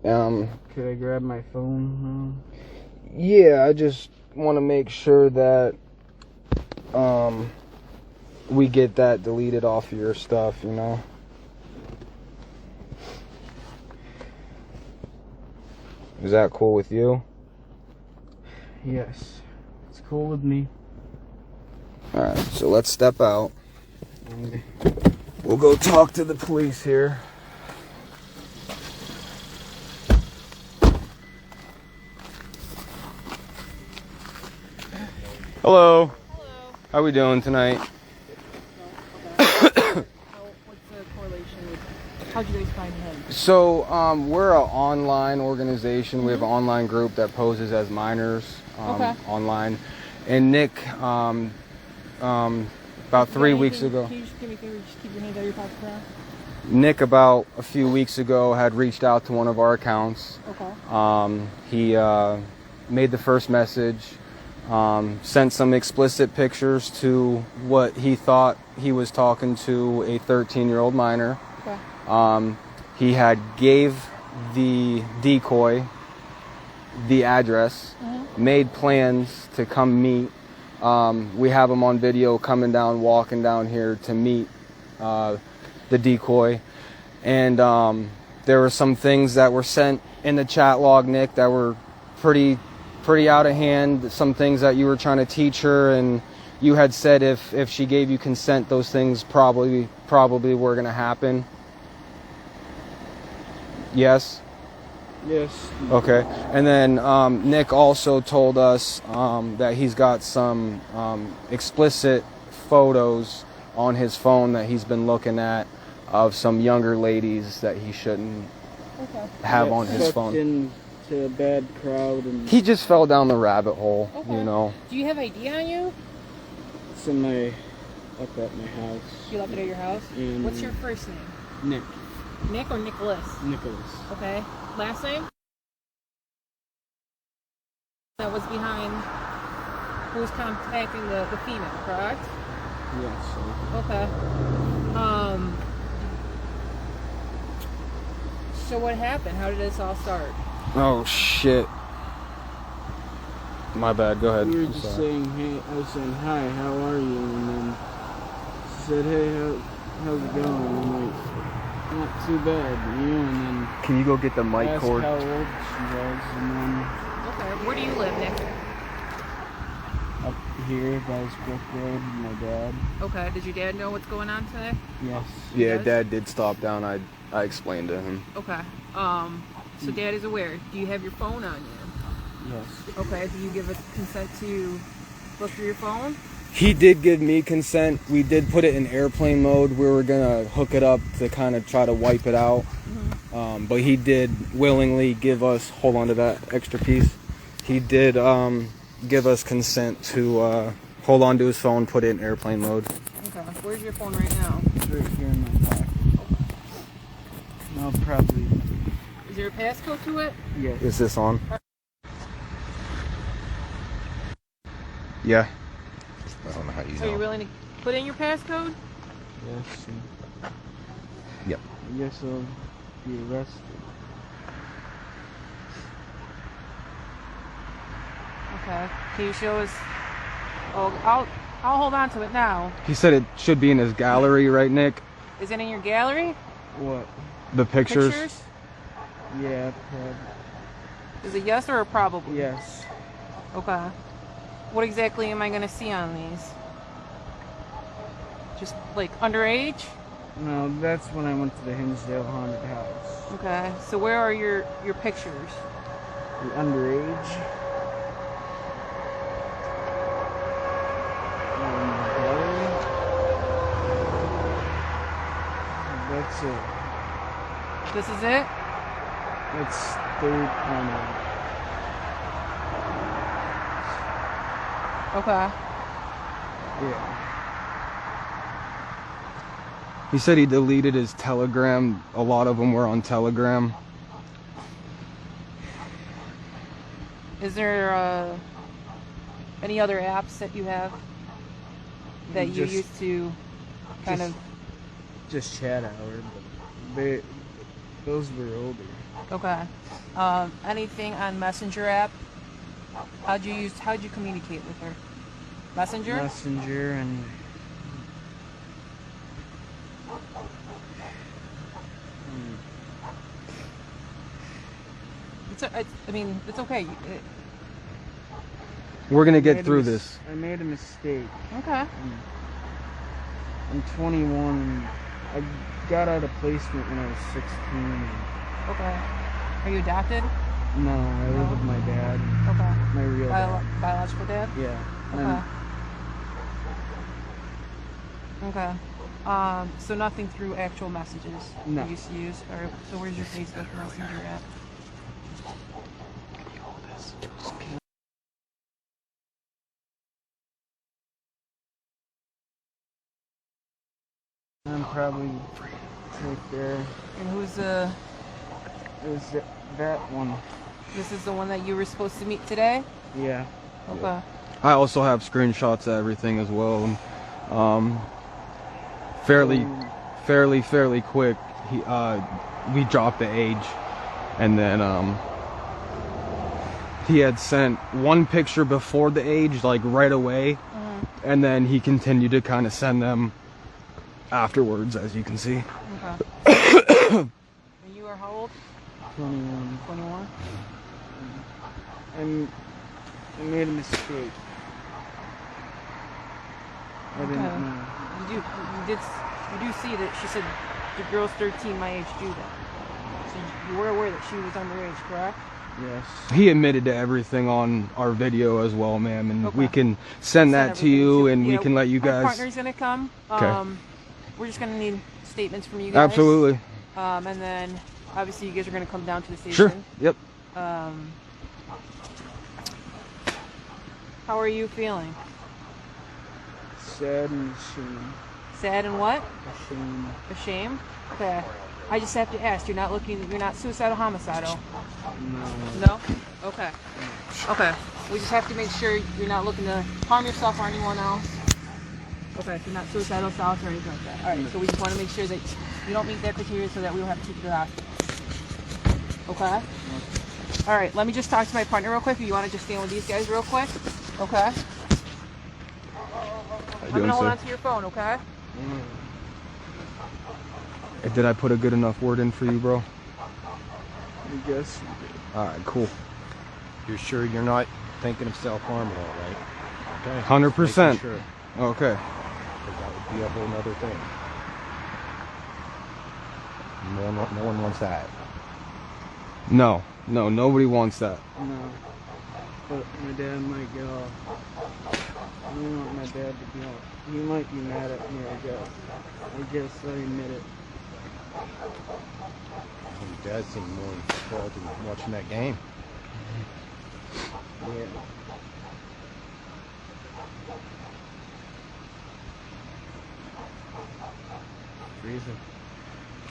Could I grab my phone? Yeah, I just want to make sure that we get that deleted off of your stuff, Is that cool with you? Yes, it's cool with me. Alright, so let's step out. And we'll go talk to the police here. Hello. How we doing tonight? What's the correlation with, how'd you guys find him? So, we're an online organization. We have an online group that poses as minors online. And Nick, about 3 weeks ago. Can you just give me a favor, just keep your hands out of your pockets now? Nick, about a few weeks ago, had reached out to one of our accounts. Okay. He made the first message, sent some explicit pictures to what he thought he was talking to a 13-year-old minor. Okay. He had gave the decoy the address, made plans to come meet. We have him on video coming down, walking down here to meet the decoy. And there were some things that were sent in the chat log, Nick, that were pretty out of hand. Some things that you were trying to teach her, and you had said if she gave you consent, those things probably were going to happen. Yes? Yes. Okay. And then Nick also told us that he's got some explicit photos on his phone that he's been looking at of some younger ladies that he shouldn't have on his phone. Into a bad crowd and He just fell down the rabbit hole, Do you have ID on you? it's up at my house. You left it at your house? And What's your first name? Nick. Nick or Nicholas? Nicholas. Okay. Last name? That was behind who was contacting the female, correct? Yes. Okay. So what happened? How did this all start? Oh, shit. My bad. Go ahead. We were I'm just sorry. saying, hey, I was saying, hi, how are you? And then she said, hey, how's it going? And I'm like, not too bad, and then Can you go get the mic asked cord? how old she was, and then Okay. Where do you live, Nick? up here by this Brook Road with my dad. Okay. Did your dad know what's going on today? Yes. Yeah, Yes? Dad did stop down. I explained to him. Okay. So Dad is aware. Do you have your phone on you? Yes. Okay. Do you give us consent to look through your phone? He did give me consent. We did put it in airplane mode. We were gonna hook it up to kind of try to wipe it out. But he did willingly give us, hold on to that extra piece. He did give us consent to hold on to his phone, put it in airplane mode. Okay. Where's your phone right now? It's right here in my pocket. I'll probably. Is there a passcode to it? Yes. Is this on? Yeah. I don't know how you So you're willing to put in your passcode? Yes. Yep. I guess I'll be arrested. Okay. Can you show us? Oh, I'll hold on to it now. He said it should be in his gallery, right, Nick? Is it in your gallery? What? The pictures? Yeah, probably. Is it yes or a probably? Yes. Okay. What exactly am I going to see on these? Just like underage? No, that's when I went to the Hinsdale Haunted House. Okay. So where are your pictures? The underage. Gallery. That's it. This is it? That's third on Okay. Yeah. He said he deleted his Telegram. A lot of them were on Telegram. Is there any other apps that you have that you used to kind of? Just chat hour, but those were older. Okay. Anything on Messenger app? How'd you communicate with her? Messenger? Messenger and it's okay. We're gonna get through this. I made a mistake. Okay. I'm 21. I got out of placement when I was 16. Okay. Are you adopted? No, I live with my dad. Okay. My real dad. Biological dad? Yeah. Okay. Okay. So nothing through actual messages No. you used to use? Or, so where's your Facebook Messenger at? I'm probably right there. And who's Is that one? This is the one that you were supposed to meet today? Yeah. Okay. I also have screenshots of everything as well. Fairly quick. We dropped the age, and then he had sent one picture before the age, like right away, and then he continued to kind of send them afterwards, as you can see. Okay. And you are how old? 21. 21? And I made a mistake. I didn't know. You do see that she said the girl's 13, my age, do that. So you were aware that she was underage, correct? Yes. He admitted to everything on our video as well, ma'am, and Okay. we can send that to you, and we can let you My guys. partner's gonna come. Okay. We're just gonna need statements from you guys. Absolutely. And then obviously you guys are gonna come down to the station. Sure. Yep. How are you feeling? Sad and ashamed. Sad and what? Ashamed. Ashamed? Okay. I just have to ask, you're not suicidal, homicidal? No. No? Okay. Okay. We just have to make sure you're not looking to harm yourself or anyone else. Okay, so not suicidal thoughts or anything like that. Alright, so we just want to make sure that you don't meet that criteria so that we don't have to take you to the hospital. Okay? Alright, let me just talk to my partner real quick. If you want to just stand with these guys real quick. Okay? I'm going to hold on to your phone, okay? Did I put a good enough word in for you, bro? I guess you did. All right, cool. You're sure you're not thinking of self-harm at all, right? Okay. 100%. Making sure. Okay. 'Cause that would be a whole nother thing. No one wants that. No, nobody wants that. No. But my dad might get off. I don't want my dad to be off. He might be mad at me, I guess. I guess I admit it. Your dad seemed more involved in watching that game. Yeah. Freezing.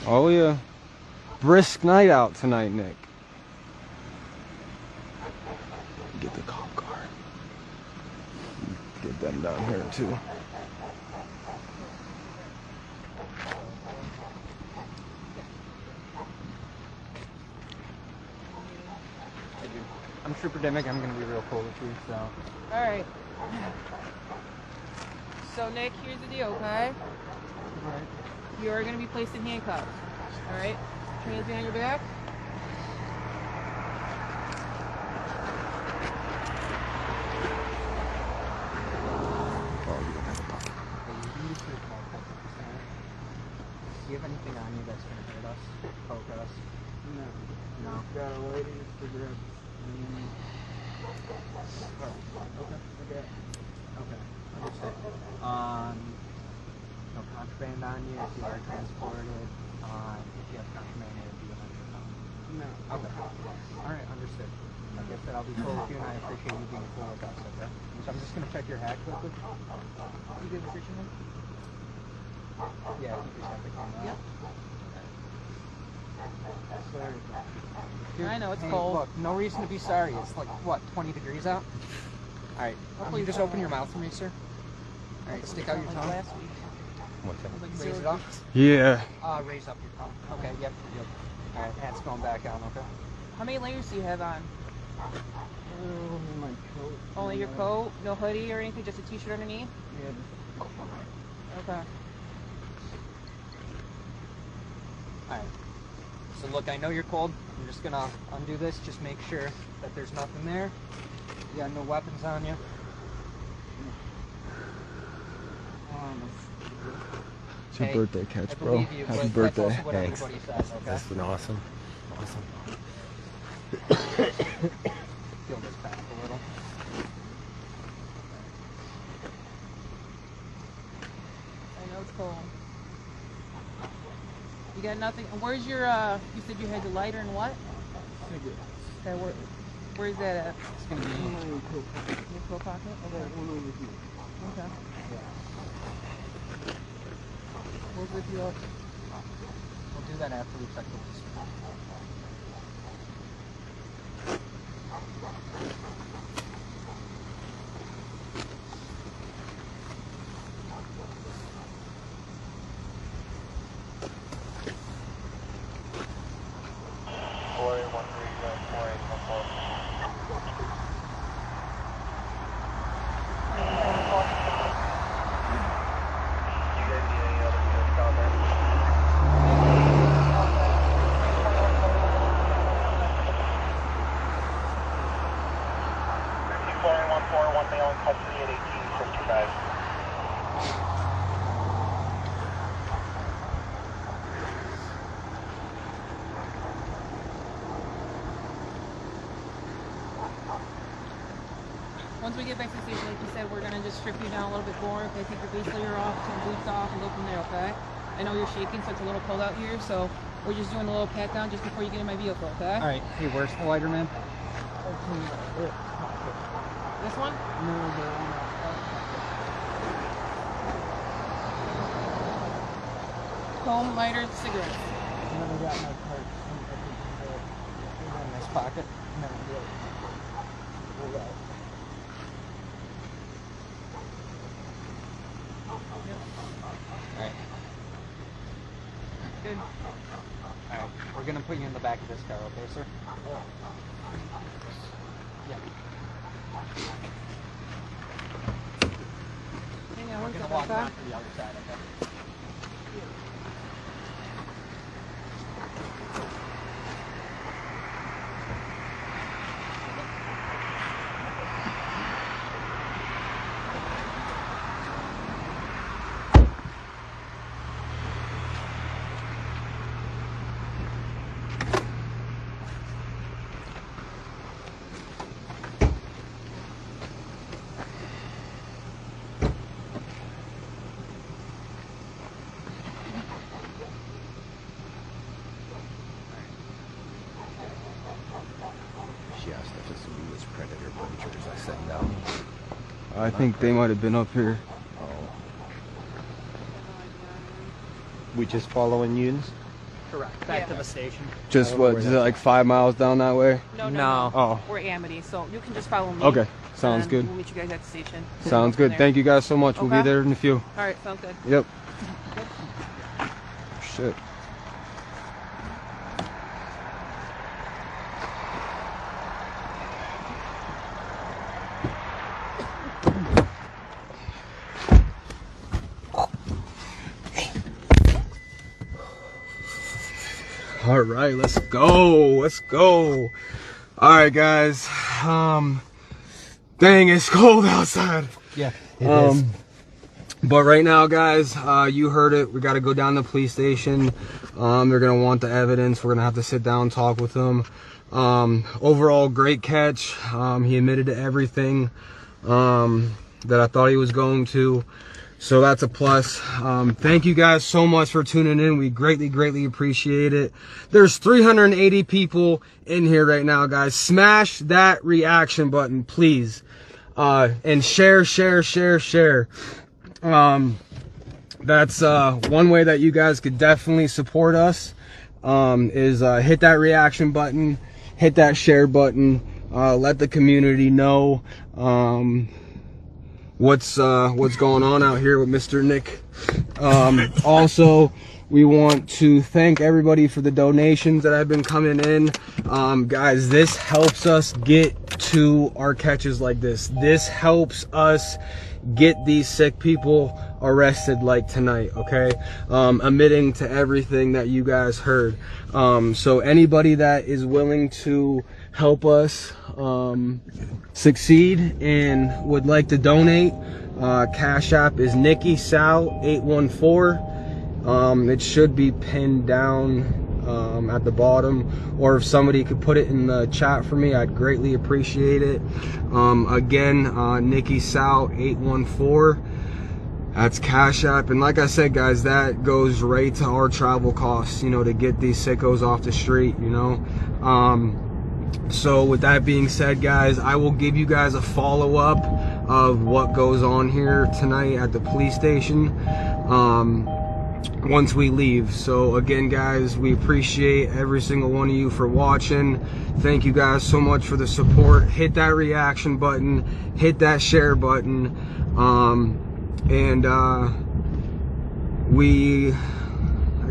Oh yeah. Brisk night out tonight, Nick. Get the cop car. Get them down here too. I'm Trooper Dimick. I'm gonna be real cool with you, so. Alright. So, Nick, here's the deal, okay? Alright. You are gonna be placed in handcuffs. Alright? Hands behind your back. Do you have anything on you that's gonna hurt us? Poke us? No. No. Got a lighter, cigarette. Okay. Understood. No contraband on you if you are transported. If you have contraband, it would be £100. No. Okay. Alright, understood. Like I said, I'll be cool with you and I appreciate you being cool with us, okay? So I'm just gonna check your hat quickly. You good with your chin? Yeah, I think you just have the camera. Yep. Dude, I know, it's hey, cold. Look, no reason to be sorry. It's like, what, 20 degrees out? Alright, Hopefully just it's open your mouth for me, sir. Alright, stick out your tongue. Last week. What's that? Raise it up. Yeah. Raise up your tongue. Okay, yep, you're good. Alright, hat's going back on, okay? How many layers do you have on? Only my coat. Only your coat? No hoodie or anything? Just a t-shirt underneath? Yeah. Okay. Alright. So look, I know you're cold. I'm just gonna undo this. Just make sure that there's nothing there. You got no weapons on you. It's your Hey, birthday catch, I bro. believe you, Happy but birthday. That's also what Thanks. everybody says, okay? That's been awesome. Feel this back a little. I know it's cold. You got nothing. Where's your, you said you had your lighter and what? Cigarette. Okay, where's that at? It's gonna be In my coat pocket. Your coat pocket? Okay. One over here. Okay. We'll zip you up. We'll do that after we check the list. Once we get back to the station, like you said, we're gonna just strip you down a little bit more. Okay, take your base layer off, some boots off, and go from there. Okay. I know you're shaking, so it's a little cold out here, so we're just doing a little pat down just before you get in my vehicle. Okay. Alright, hey, where's the lighter, man? This one? No, the one. Comb, lighter, cigarette. Never got my card. In this pocket. No, really. Hold out. Alright. Good. Alright, we're gonna put you in the back of this car, okay, sir? Yeah. Hang on, We're one gonna second, walk okay? around to the other side, okay? I think they might have been up here. We just following Yuns? Correct. Back to the station. Just what? Is it like 5 miles down that way? No. Oh. We're Amity, so you can just follow me. Okay. Sounds and good. We'll meet you guys at the station. Sounds good. Thank you guys so much. We'll be Okay. there in a few. All right. Sounds good. Yep. Shit. All right, let's go. Let's go. All right, guys. Dang, it's cold outside. Yeah, it is. But right now, guys, you heard it. We got to go down to the police station. They're going to want the evidence. We're going to have to sit down and talk with them. Overall, great catch. He admitted to everything that I thought he was going to. So that's a plus. Thank you guys so much for tuning in. We greatly, greatly appreciate it. There's 380 people in here right now, guys. Smash that reaction button, please. And share. That's one way that you guys could definitely support us, is hit that reaction button, hit that share button, let the community know what's going on out here with Mr. Nick. Also, we want to thank everybody for the donations that have been coming in. Guys, this helps us get to our catches like this. This helps us get these sick people arrested like tonight, okay? Admitting to everything that you guys heard. So anybody that is willing to help us succeed and would like to donate, Cash App is Nikki Sal 814. It should be pinned down at the bottom, or if somebody could put it in the chat for me, I'd greatly appreciate it. Again, Nikki Sal 814. That's Cash App. And like I said, guys, that goes right to our travel costs, you know, to get these sickos off the street, you know. So with that being said, guys, I will give you guys a follow-up of what goes on here tonight at the police station once we leave. So again, guys, we appreciate every single one of you for watching. Thank you guys so much for the support. Hit that reaction button, hit that share button, and I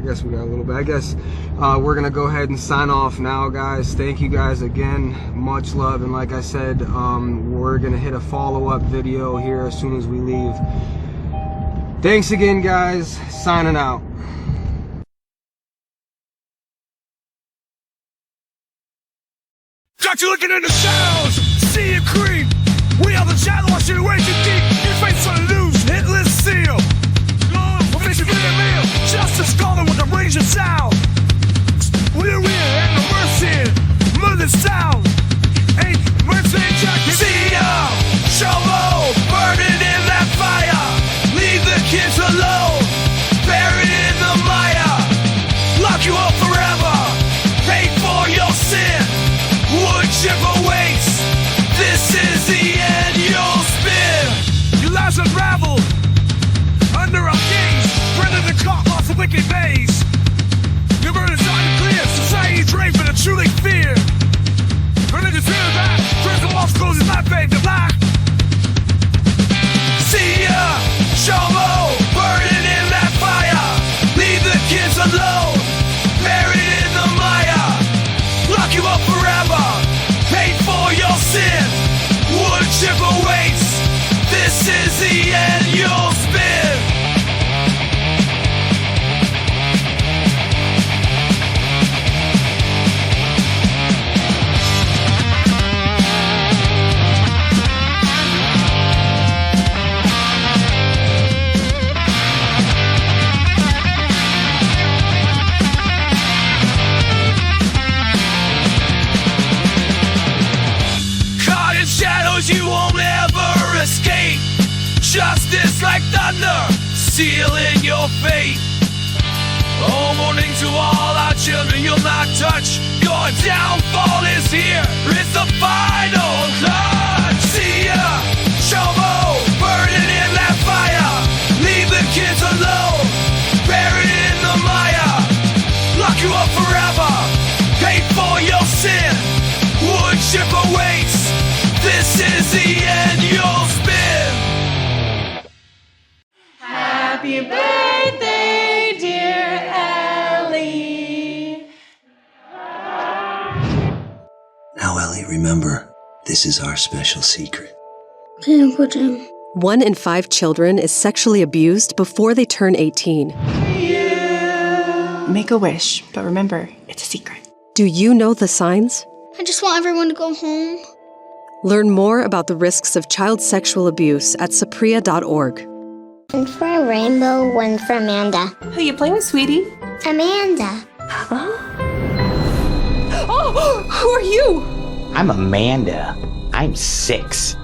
guess we got a little bit. I guess we're gonna go ahead and sign off now, guys. Thank you guys again, much love. And like I said, we're gonna hit a follow-up video here as soon as we leave. Thanks again, guys. Signing out. Got you looking in the shadows, see you creep. We are the shadow, I should way too deep. Your face on loose, hitless seal. We're facing with a meal, justice calling with a range of sound. We're in and the mercy, mother sound. Ain't mercy, check it. See ya, show low, burning in that fire. Leave the kids alone, buried in the mire. Lock you up forever, pay for your sin. Wood chip awaits, this is the end you'll spin. Your lies unraveled, under our gaze, running the caught off a wicked maze. Your burdens unclear, society draped in a truly fear. Running the fear back, prison walls closing my fade to black. See ya, show low, burning in that fire. Leave the kids alone, buried in the mire. Lock you up forever, pay for your sin. Wood chip awaits, this is the end you'll spin. You won't ever escape. Justice like thunder, sealing your fate. Oh, warning to all our children, you'll not touch. Your downfall is here. It's the final touch. See ya, show Happy birthday, dear Ellie. Now, Ellie, remember, this is our special secret. Okay, Uncle Jim. 1 in 5 children is sexually abused before they turn 18. Make a wish, but remember, it's a secret. Do you know the signs? I just want everyone to go home. Learn more about the risks of child sexual abuse at sapria.org. One for a rainbow, one for Amanda. Who you playing with, sweetie? Amanda. Oh, who are you? I'm Amanda. I'm 6.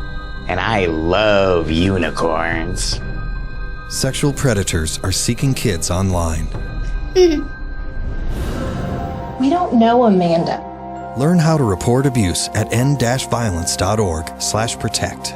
And I love unicorns. Sexual predators are seeking kids online. We don't know Amanda. Learn how to report abuse at end-violence.org/protect.